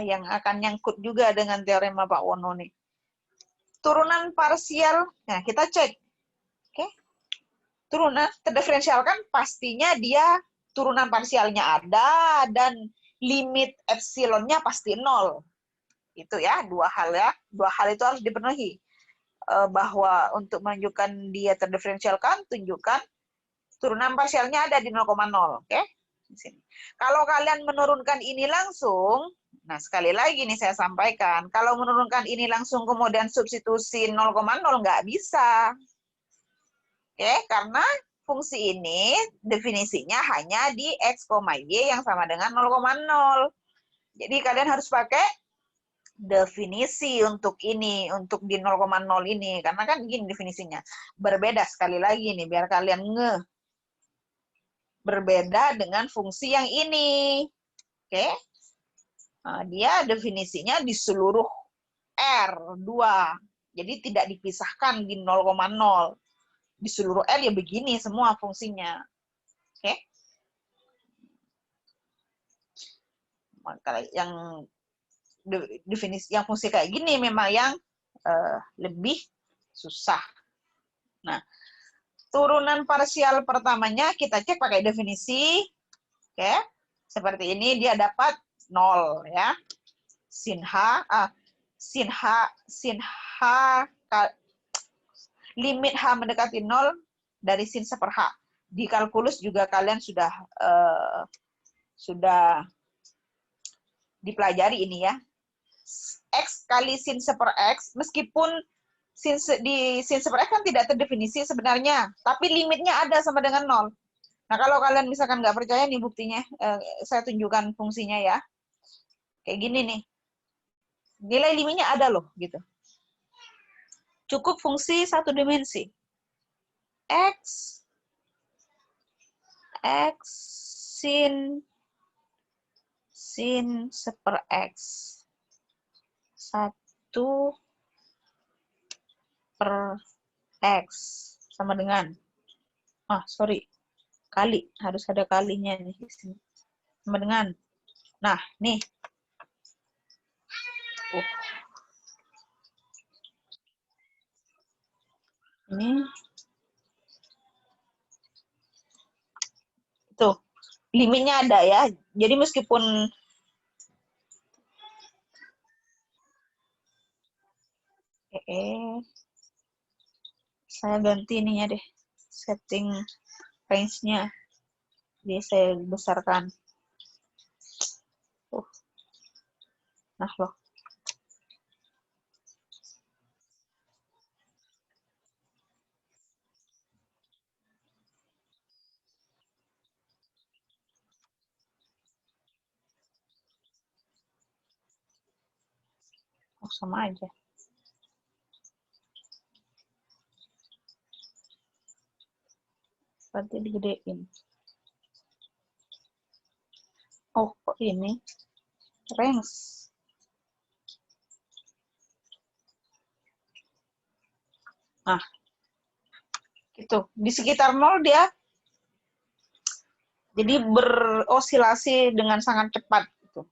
yang akan nyangkut juga dengan teorema Pak Wono nih. Turunan parsial, nah kita cek. Oke. Turunan terdiferensialkan pastinya dia turunan parsialnya ada dan limit epsilonnya pasti 0. Itu ya, dua hal ya. Dua hal itu harus dipenuhi. Bahwa untuk menunjukkan dia terdiferensialkan, tunjukkan turunan parsialnya ada di 0,0. Oke? Di sini. Kalau kalian menurunkan ini langsung, nah sekali lagi nih saya sampaikan, kalau menurunkan ini langsung kemudian substitusi 0,0 nggak bisa. Oke, karena fungsi ini definisinya hanya di x, y yang sama dengan 0,0. Jadi kalian harus pakai definisi untuk ini, untuk di 0,0 ini. Karena kan gini definisinya. Berbeda sekali lagi nih, biar kalian ngeh. Berbeda dengan fungsi yang ini. Oke. Nah, dia definisinya di seluruh R2. Jadi tidak dipisahkan di 0,0. di seluruh L ya begini semua fungsinya. Oke. Maka yang definisi yang fungsi kayak gini memang yang lebih susah. Nah, turunan parsial pertamanya kita cek pakai definisi. Oke. Seperti ini dia dapat 0 ya. Sin H limit H mendekati 0 dari sin 1/H. Di kalkulus juga kalian sudah dipelajari ini ya. X kali sin 1/X, meskipun di sin 1/X kan tidak terdefinisi sebenarnya, tapi limitnya ada sama dengan 0. Nah, kalau kalian misalkan nggak percaya nih buktinya, saya tunjukkan fungsinya ya. Kayak gini nih. Nilai limitnya ada loh, gitu. Cukup fungsi satu dimensi. X sin 1/X. 1/X sama dengan, sorry, kali, harus ada kalinya nih di sini. Sama dengan, nah, nih. Ini. Tuh, limitnya ada ya. Jadi meskipun saya ganti ininya deh, setting range-nya. Jadi saya besarkan. Nah loh. Sama aja. Berarti digedein. Oh, kok ini? Range. Nah, gitu. Di sekitar 0 dia jadi berosilasi dengan sangat cepat. Gitu.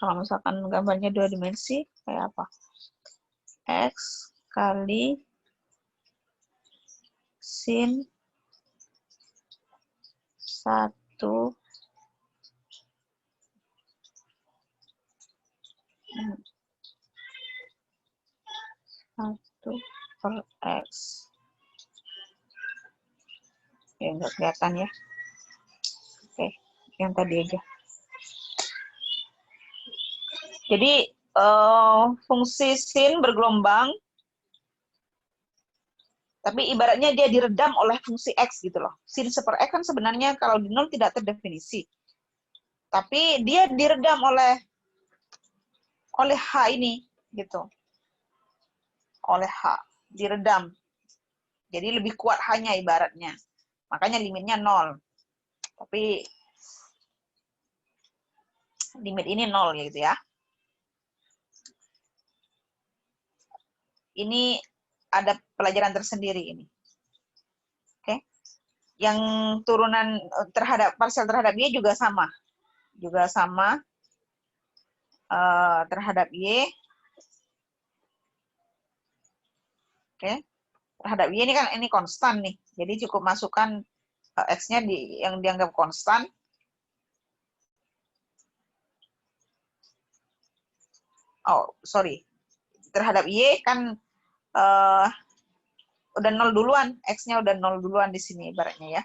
Kalau misalkan gambarnya 2 dimensi, kayak apa? X kali sin 1 per X. Ya, nggak kelihatan ya. Oke, yang tadi aja. Jadi, fungsi sin bergelombang, tapi ibaratnya dia diredam oleh fungsi X gitu loh. Sin 1/X kan sebenarnya kalau di 0 tidak terdefinisi. Tapi dia diredam oleh H ini, gitu. Oleh H, diredam. Jadi lebih kuat H-nya ibaratnya. Makanya limitnya 0. Tapi limit ini 0 ya gitu ya. Ini ada pelajaran tersendiri ini. Oke. Yang turunan terhadap parsial terhadap Y juga sama. Juga sama terhadap Y. Oke. Terhadap Y ini kan ini konstan nih. Jadi cukup masukkan X-nya yang dianggap konstan. Oh, sorry. Terhadap Y kan udah 0 duluan. X-nya udah 0 duluan di sini ibaratnya ya.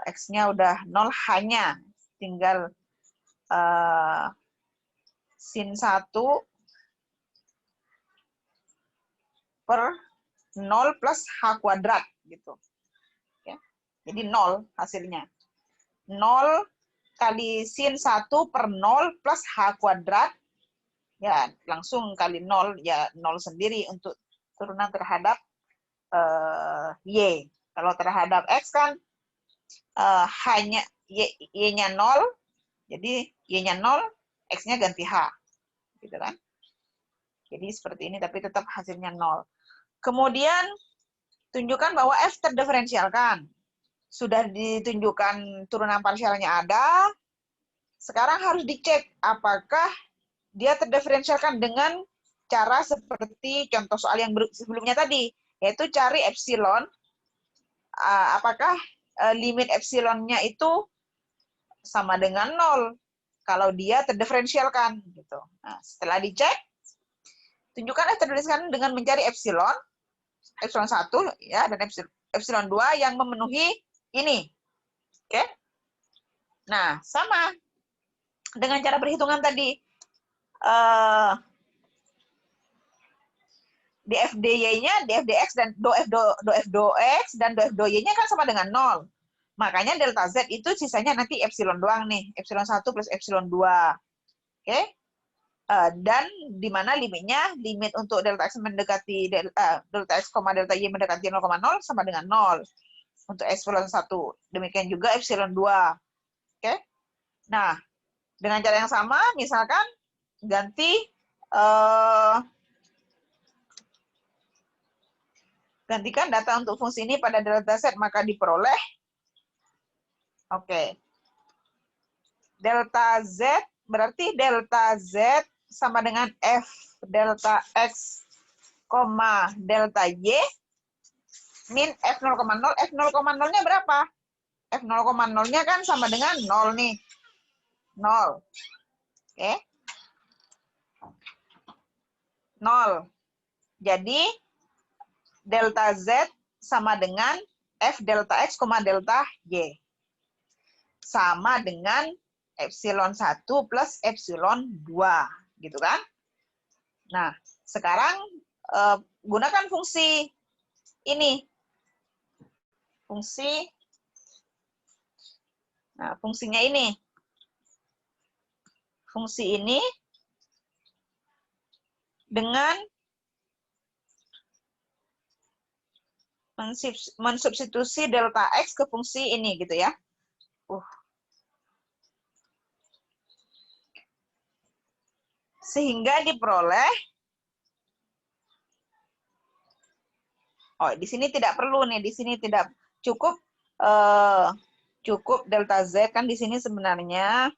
X-nya udah 0, hanya tinggal sin 1 per 0 plus H kuadrat gitu. Ya. Jadi 0 hasilnya. 0 kali sin 1 per 0 plus H kuadrat. Ya, langsung kali 0, ya 0 sendiri untuk turunan terhadap Y. Kalau terhadap X kan hanya Y-nya 0, jadi Y-nya 0, X-nya ganti H. Gitu kan? Jadi seperti ini, tapi tetap hasilnya 0. Kemudian, tunjukkan bahwa F terdiferensialkan. Sudah ditunjukkan turunan parsialnya ada, sekarang harus dicek apakah dia terdiferensialkan dengan cara seperti contoh soal yang sebelumnya tadi, yaitu cari epsilon, apakah limit epsilonnya itu sama dengan 0 kalau dia terdiferensialkan gitu. Nah, setelah dicek, tunjukkan terdiferensialkan dengan mencari epsilon 1 ya dan epsilon 2 yang memenuhi ini. Oke? Nah, sama dengan cara perhitungan tadi. DFDY-nya, DFDX dan DOF dan DOFDY-nya kan sama dengan 0. Makanya delta Z itu sisanya nanti epsilon doang nih. Epsilon 1 plus epsilon 2. Oke? Dan di mana limitnya, limit untuk delta X mendekati delta X, delta Y mendekati 0,0 sama dengan 0. Untuk epsilon 1. Demikian juga epsilon 2. Oke? Nah, dengan cara yang sama, misalkan ganti gantikan data untuk fungsi ini pada delta Z, maka diperoleh, oke, delta Z, berarti delta Z sama dengan F delta X, delta Y, min F 0,0, F 0,0-nya berapa? F 0,0-nya kan sama dengan 0 nih, 0, oke, 0, jadi delta Z sama dengan F delta X, delta Y. Sama dengan epsilon 1 plus epsilon 2. Gitu kan? Nah, sekarang gunakan fungsi ini. Nah, fungsinya ini. Fungsi ini dengan mensubstitusi delta X ke fungsi ini gitu ya. Sehingga diperoleh, di sini tidak perlu nih, di sini tidak cukup delta Z kan di sini sebenarnya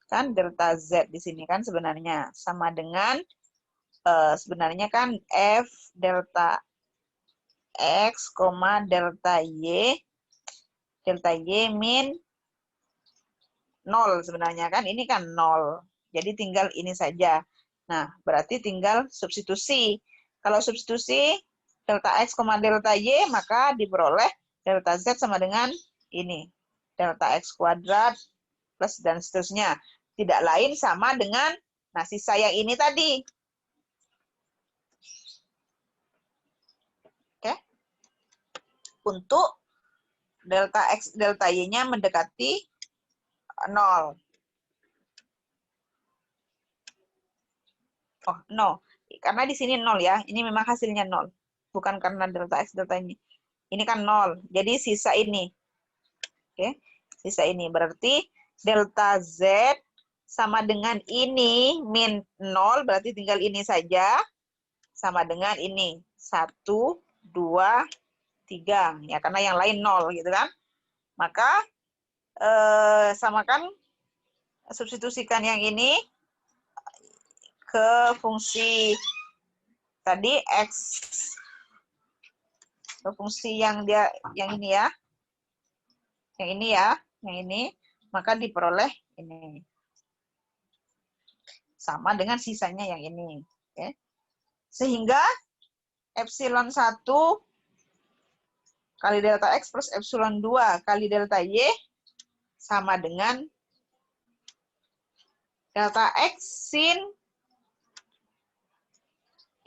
kan delta Z di sini kan sebenarnya sama dengan sebenarnya kan F delta X, delta Y min 0 sebenarnya kan, ini kan 0. Jadi tinggal ini saja. Nah, berarti tinggal substitusi. Kalau substitusi delta X, delta Y, maka diperoleh delta Z sama dengan ini. Delta X kuadrat plus dan seterusnya. Tidak lain sama dengan, nah sisa yang ini tadi. Oke. Untuk delta X, delta Y-nya mendekati 0. Oh, 0. Karena di sini 0 ya. Ini memang hasilnya 0. Bukan karena delta X, delta Y. Ini kan 0. Jadi sisa ini. Oke. Sisa ini. Berarti delta Z sama dengan ini min 0. Berarti tinggal ini saja. Sama dengan ini. 1, 2, 3. Ya, karena yang lain 0 gitu kan. Maka samakan, substitusikan yang ini ke fungsi tadi X, ke fungsi yang ini ya, yang ini, maka diperoleh ini sama dengan sisanya yang ini. Oke. Sehingga epsilon 1 kali delta X plus epsilon 2 kali delta Y sama dengan delta X sin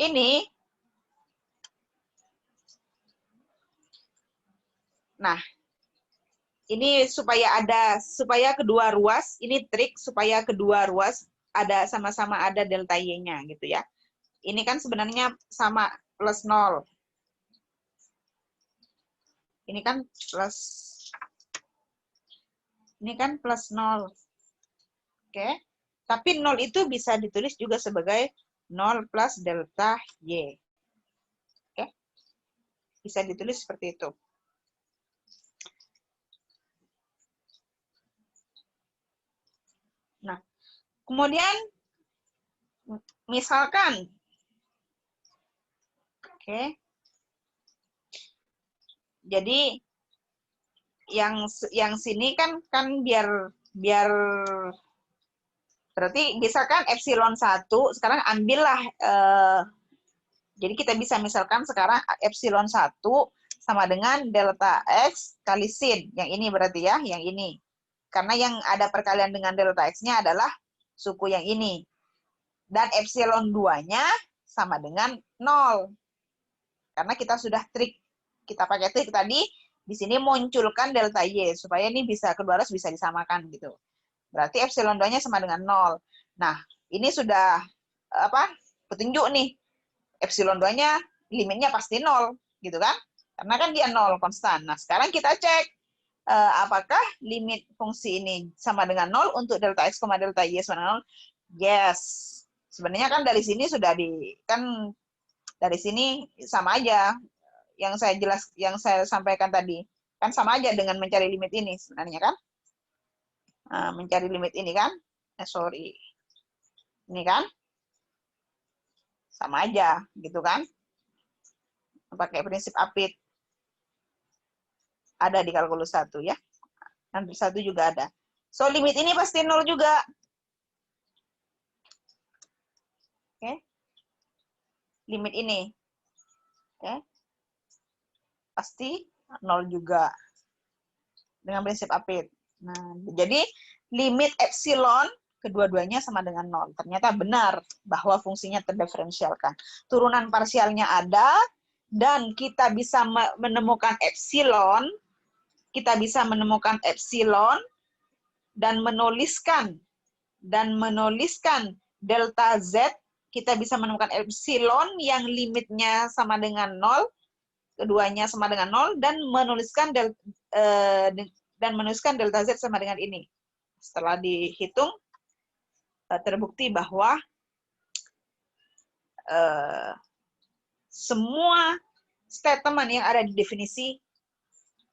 ini. Nah, ini supaya kedua ruas, ini trik supaya kedua ruas ada sama-sama ada delta Y-nya gitu ya. Ini kan sebenarnya sama plus 0. Ini kan plus Ini kan plus 0. Oke. Tapi 0 itu bisa ditulis juga sebagai 0 plus delta Y. Oke. Bisa ditulis seperti itu. Nah, kemudian misalkan, oke, jadi yang sini kan biar berarti misalkan epsilon 1, sekarang ambillah, jadi kita bisa misalkan sekarang epsilon 1 sama dengan delta X kali sin. Yang ini berarti ya, yang ini. Karena yang ada perkalian dengan delta X-nya adalah suku yang ini. Dan epsilon 2-nya sama dengan 0. Karena kita sudah trik, kita pakai trik tadi, di sini munculkan delta Y, supaya ini bisa, kedua arus bisa disamakan gitu. Berarti epsilon 2-nya sama dengan 0. Nah, ini sudah petunjuk nih. Epsilon 2-nya limitnya pasti 0, gitu kan? Karena kan dia 0 konstan. Nah, sekarang kita cek apakah limit fungsi ini sama dengan 0 untuk delta X, delta Y sama dengan 0? Yes. Sebenarnya kan dari sini sudah dari sini sama aja yang saya sampaikan tadi. Kan sama aja dengan mencari limit ini sebenarnya kan? Mencari limit ini kan? Sorry. Ini kan? Sama aja, gitu kan? Pakai prinsip apit. Ada di kalkulus 1 ya. Hampir 1 juga ada. So, limit ini pasti 0 juga. Oke. Limit ini. Oke. Pasti 0 juga. Dengan prinsip apit. Nah, jadi limit epsilon kedua-duanya sama dengan 0. Ternyata benar bahwa fungsinya terdiferensialkan. Turunan parsialnya ada, dan kita bisa menemukan epsilon, dan menuliskan delta Z, kita bisa menemukan epsilon yang limitnya sama dengan 0, keduanya sama dengan 0, dan menuliskan delta Z sama dengan ini. Setelah dihitung, terbukti bahwa semua statement yang ada di definisi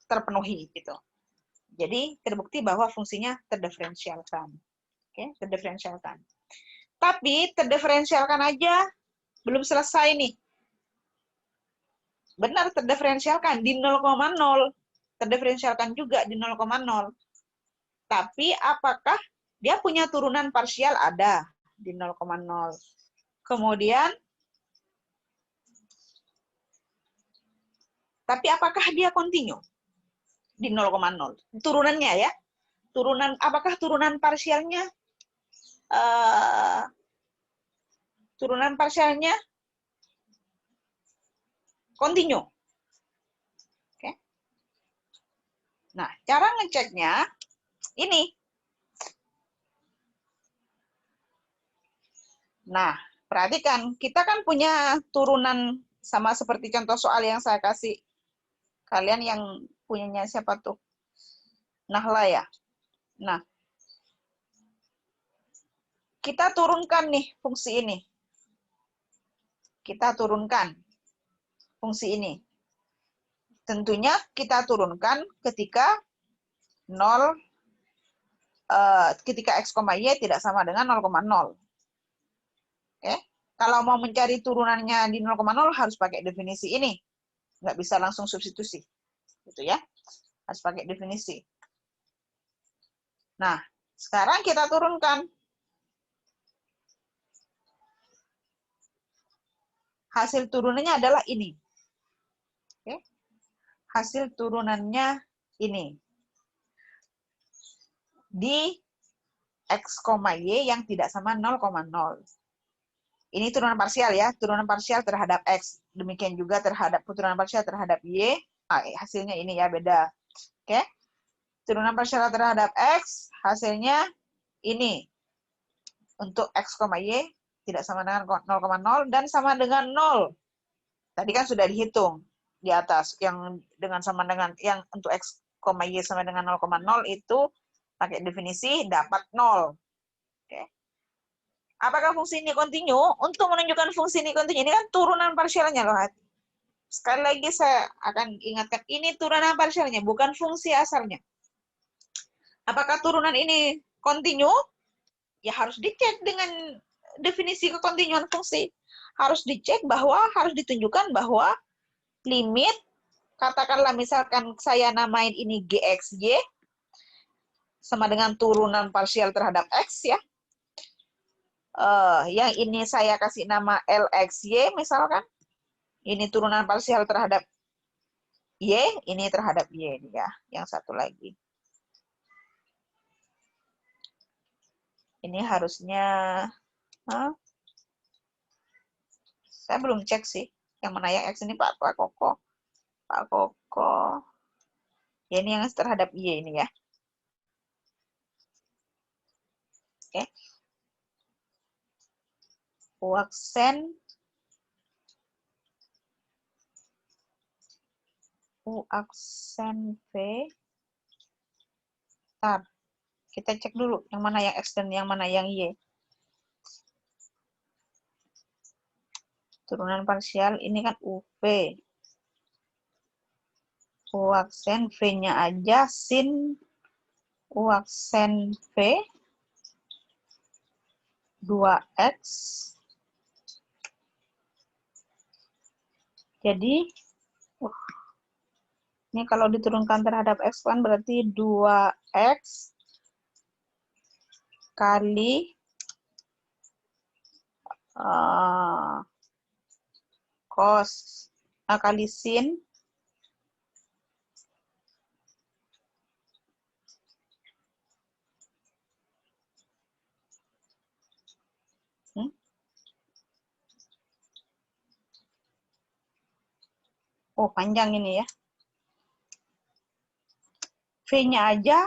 terpenuhi gitu. Jadi terbukti bahwa fungsinya terdiferensialkan. Oke, terdiferensialkan. Tapi terdiferensialkan aja belum selesai nih. Benar terdiferensialkan di 0,0. Terdiferensialkan juga di 0,0. Tapi apakah dia punya turunan parsial? Ada di 0,0. Kemudian, tapi apakah dia kontinu di 0,0? Turunannya ya. Apakah turunan parsialnya kontinu? Oke. Nah, cara ngeceknya ini. Nah, perhatikan, kita kan punya turunan sama seperti contoh soal yang saya kasih. Kalian yang punyanya siapa tuh? Nahla ya. Nah, kita turunkan nih fungsi ini. Kita turunkan fungsi ini. Tentunya kita turunkan ketika 0, ketika X, Y tidak sama dengan 0,0. Oke? Kalau mau mencari turunannya di 0,0 harus pakai definisi ini. Nggak bisa langsung substitusi. Gitu ya. Harus pakai definisi. Nah, sekarang kita turunkan. Hasil turunannya adalah ini. Oke? Hasil turunannya ini. Di X, Y yang tidak sama 0,0. Ini turunan parsial ya, turunan parsial terhadap X. Demikian juga terhadap turunan parsial terhadap Y. Hasilnya ini ya, beda. Oke? Turunan parsial terhadap X, hasilnya ini. Untuk X, Y tidak sama dengan 0,0 dan sama dengan 0. Tadi kan sudah dihitung di atas. Yang dengan sama dengan yang untuk X, Y sama dengan 0,0 itu pakai definisi dapat 0. Oke. Apakah fungsi ini kontinu? Untuk menunjukkan fungsi ini kontinu, ini kan turunan parsialnya loh. Sekali lagi saya akan ingatkan, ini turunan parsialnya, bukan fungsi asalnya. Apakah turunan ini kontinu? Ya harus dicek dengan definisi kekontinuan fungsi. Harus dicek bahwa, harus ditunjukkan bahwa limit, katakanlah misalkan saya namain ini GXY, sama dengan turunan parsial terhadap X ya. Yang ini saya kasih nama LXY misalkan. Ini turunan parsial terhadap Y, ini terhadap Y ya. Yang satu lagi. Ini harusnya, saya belum cek sih. Yang mana yang X ini Pak Koko. Pak Koko. Ya, ini yang terhadap Y ini ya. Oke. Uaksen V. Bentar. Kita cek dulu yang mana yang X dan yang mana yang Y. Turunan parsial ini kan UV. Uaksen V-nya aja sin uaksen V 2X. Jadi, ini kalau diturunkan terhadap X kan berarti 2X kali cos kali sin oh panjang ini ya. V-nya aja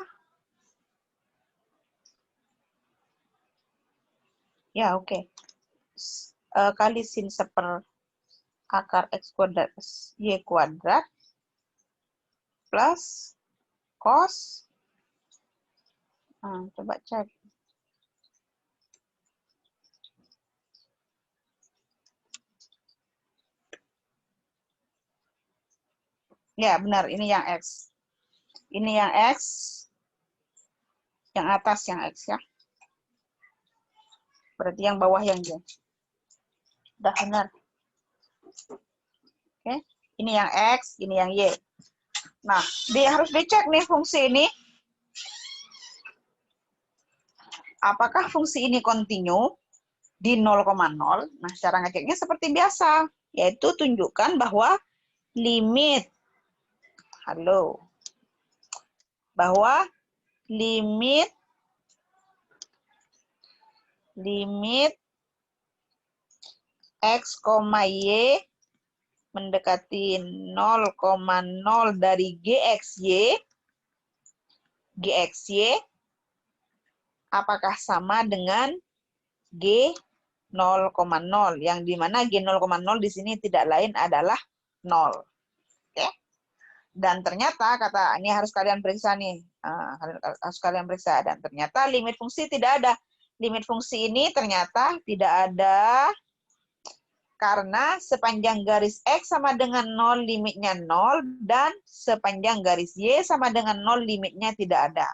ya oke. Kali sin seper akar X kuadrat Y kuadrat plus cos. Coba cek. Ya, benar. Ini yang X. Ini yang X. Yang atas yang X ya. Berarti yang bawah yang Y. Udah benar. Oke. Ini yang X, ini yang Y. Nah, harus dicek nih fungsi ini. Apakah fungsi ini kontinu di 0,0? Nah, cara ngeceknya seperti biasa. Yaitu tunjukkan bahwa limit bahwa limit X, Y mendekati 0,0 dari GXY apakah sama dengan G 0,0 yang dimana G 0,0 di sini tidak lain adalah 0. Oke. Dan ternyata ini harus kalian periksa nih. Harus kalian periksa dan ternyata limit fungsi tidak ada. Limit fungsi ini ternyata tidak ada karena sepanjang garis X sama dengan 0 limitnya 0 dan sepanjang garis Y sama dengan 0 limitnya tidak ada.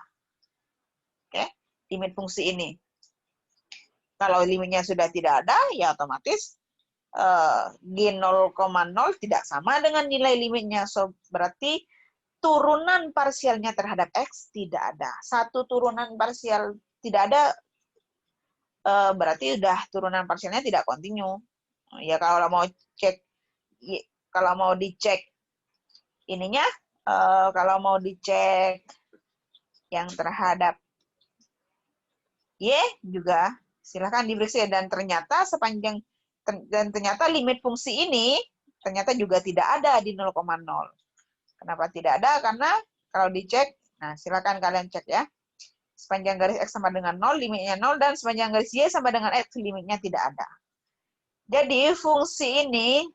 Oke, limit fungsi ini. Kalau limitnya sudah tidak ada, ya otomatis G 0,0 tidak sama dengan nilai limitnya. So, berarti turunan parsialnya terhadap X tidak ada. Satu turunan parsial tidak ada, berarti udah turunan parsialnya tidak kontinu. Ya kalau mau dicek ininya, kalau mau dicek yang terhadap Y juga silahkan diperiksa dan ternyata ternyata limit fungsi ini ternyata juga tidak ada di 0,0. Kenapa tidak ada? Karena kalau dicek, nah silakan kalian cek ya. Sepanjang garis X sama dengan 0, limitnya 0, dan sepanjang garis Y sama dengan X, limitnya tidak ada. Jadi fungsi ini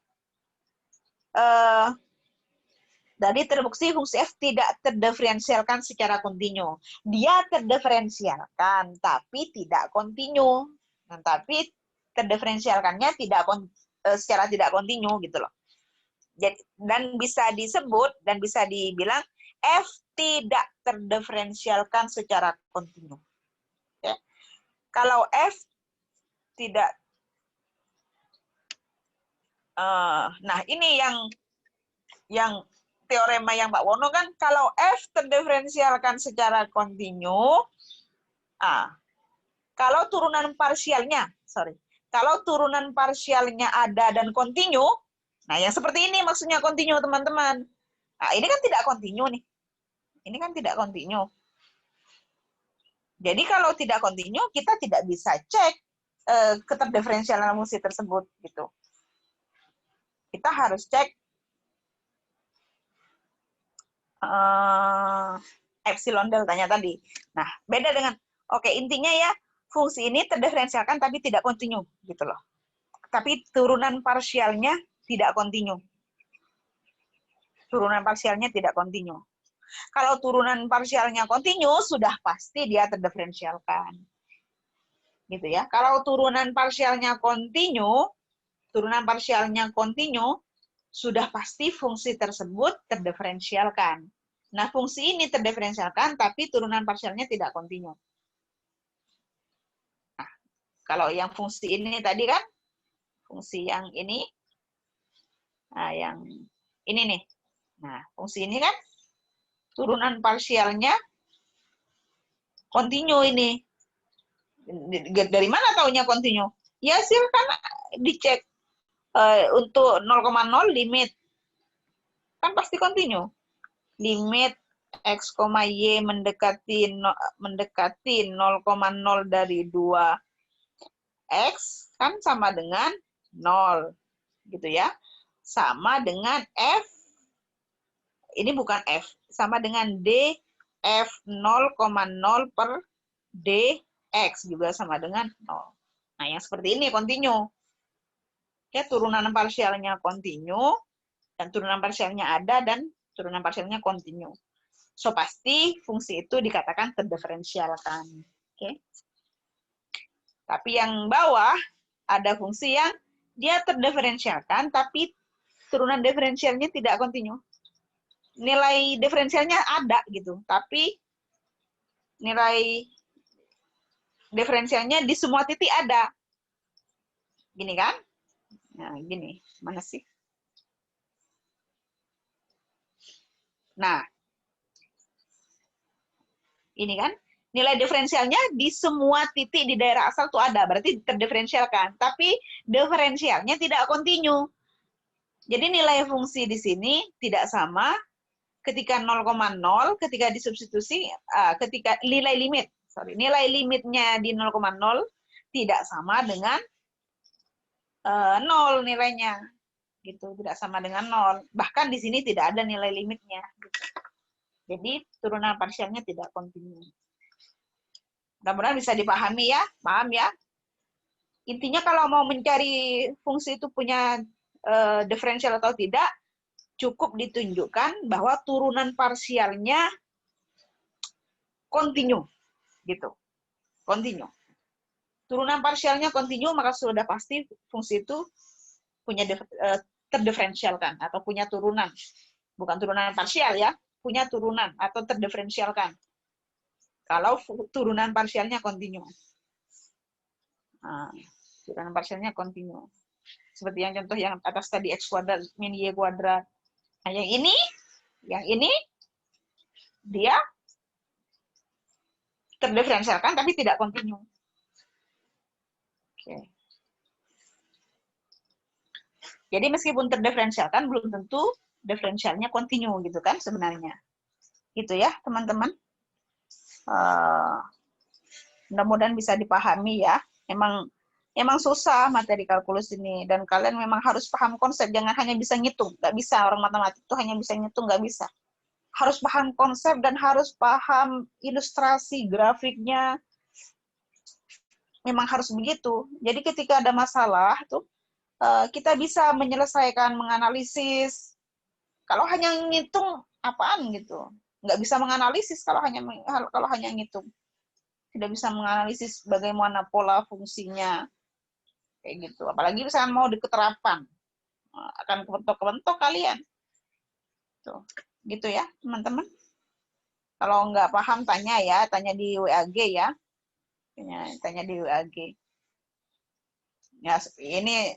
Jadi terbukti fungsi f tidak terdiferensialkan secara kontinu. Dia terdiferensialkan, tapi tidak kontinu. Nah, tapi terdiferensialkannya tidak secara tidak kontinu gitu loh. Jadi, dan bisa disebut dan bisa dibilang f tidak terdiferensialkan secara kontinu. Ya. Kalau f tidak, nah ini yang teorema yang Pak Wono kan, kalau f terdiferensialkan secara kontinu, kalau turunan parsialnya, kalau turunan parsialnya ada dan kontinu, nah yang seperti ini maksudnya kontinu teman-teman. Nah ini kan tidak kontinu nih, ini kan tidak kontinu. Jadi kalau tidak kontinu, kita tidak bisa cek keterdiferensialan fungsi tersebut gitu. Kita harus cek epsilon deltanya tadi. Nah, beda dengan, oke, intinya ya, fungsi ini terdiferensialkan tapi tidak kontinu, gitu loh. Tapi turunan parsialnya tidak kontinu. Turunan parsialnya tidak kontinu. Kalau turunan parsialnya kontinu, sudah pasti dia terdiferensialkan. Gitu ya. Kalau turunan parsialnya kontinu, sudah pasti fungsi tersebut terdiferensialkan. Nah, fungsi ini terdiferensialkan, tapi turunan parsialnya tidak kontinu. Nah, kalau yang fungsi ini tadi kan, fungsi yang ini, nah yang ini nih. Nah, fungsi ini kan, turunan parsialnya kontinu ini. Dari mana taunya kontinu? Ya, silakan dicek. Untuk 0,0 limit. Kan pasti kontinu. Limit x, y mendekati 0,0 dari 2x kan sama dengan 0. Gitu ya. Sama dengan f, ini bukan f, sama dengan d f 0,0 per dx juga sama dengan 0. Nah, yang seperti ini kontinu. Ya, turunan parsialnya kontinu, dan turunan parsialnya ada, dan turunan parsialnya kontinu. So, pasti fungsi itu dikatakan terdiferensialkan. Oke. Tapi yang bawah, ada fungsi yang dia terdiferensialkan, tapi turunan diferensialnya tidak kontinu. Nilai diferensialnya ada, gitu. Tapi nilai diferensialnya di semua titik ada. Gini kan? Nah, gini. Mana sih? Nah, ini kan, nilai diferensialnya di semua titik di daerah asal tuh ada, berarti terdiferensialkan. Tapi diferensialnya tidak kontinu. Jadi nilai fungsi di sini tidak sama ketika 0,0, ketika disubstitusi, ketika nilai limitnya di 0,0 tidak sama dengan 0 nilainya. Gitu, tidak sama dengan 0. Bahkan di sini tidak ada nilai limitnya. Gitu. Jadi turunan parsialnya tidak kontinu. Mudah-mudahan bisa dipahami ya, paham ya. Intinya kalau mau mencari fungsi itu punya diferensial atau tidak, cukup ditunjukkan bahwa turunan parsialnya kontinu, gitu, kontinu. Turunan parsialnya kontinu, maka sudah pasti fungsi itu punya terdiferensialkan atau punya turunan, bukan turunan parsial ya, punya turunan atau terdiferensialkan. Kalau turunan parsialnya kontinu. Nah, turunan parsialnya kontinu. Seperti yang contoh yang atas tadi, x kuadrat min y kuadrat. Nah, yang ini, dia terdiferensialkan tapi tidak kontinu. Oke. Jadi meskipun terdiferensialkan, belum tentu diferensialnya kontinu gitu kan sebenarnya. Gitu ya, teman-teman. Mudah-mudahan bisa dipahami ya. Emang susah materi kalkulus ini, dan kalian memang harus paham konsep, jangan hanya bisa ngitung. Nggak bisa, orang matematik itu hanya bisa ngitung, nggak bisa. Harus paham konsep dan harus paham ilustrasi grafiknya. Memang harus begitu. Jadi ketika ada masalah tuh, kita bisa menyelesaikan, menganalisis. Kalau hanya ngitung apaan gitu, nggak bisa menganalisis kalau hanya ngitung, tidak bisa menganalisis bagaimana pola fungsinya kayak gitu. Apalagi misalnya mau diketerapan, akan kebentok-kebentok kalian. Tuh, gitu ya teman-teman. Kalau nggak paham tanya ya, tanya di WAG ya, tanya di WAG. Ya ini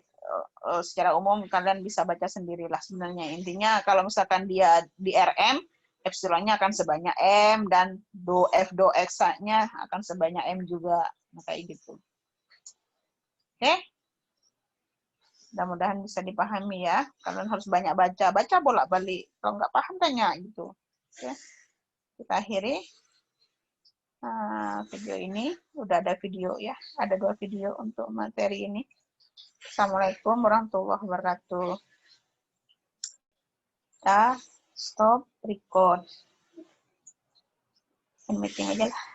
secara umum kalian bisa baca sendirilah sebenarnya. Intinya kalau misalkan dia di RM, epsilonnya akan sebanyak M, dan F do X-nya akan sebanyak M juga. Kayak gitu. Oke? Mudah-mudahan bisa dipahami ya. Kalian harus banyak baca. Baca bolak-balik. Kalau nggak paham, tanya gitu. Oke? Kita akhiri video ini. Udah ada video ya. Ada 2 video untuk materi ini. Assalamualaikum warahmatullahi wabarakatuh. Kita stop record. Meeting aja lah.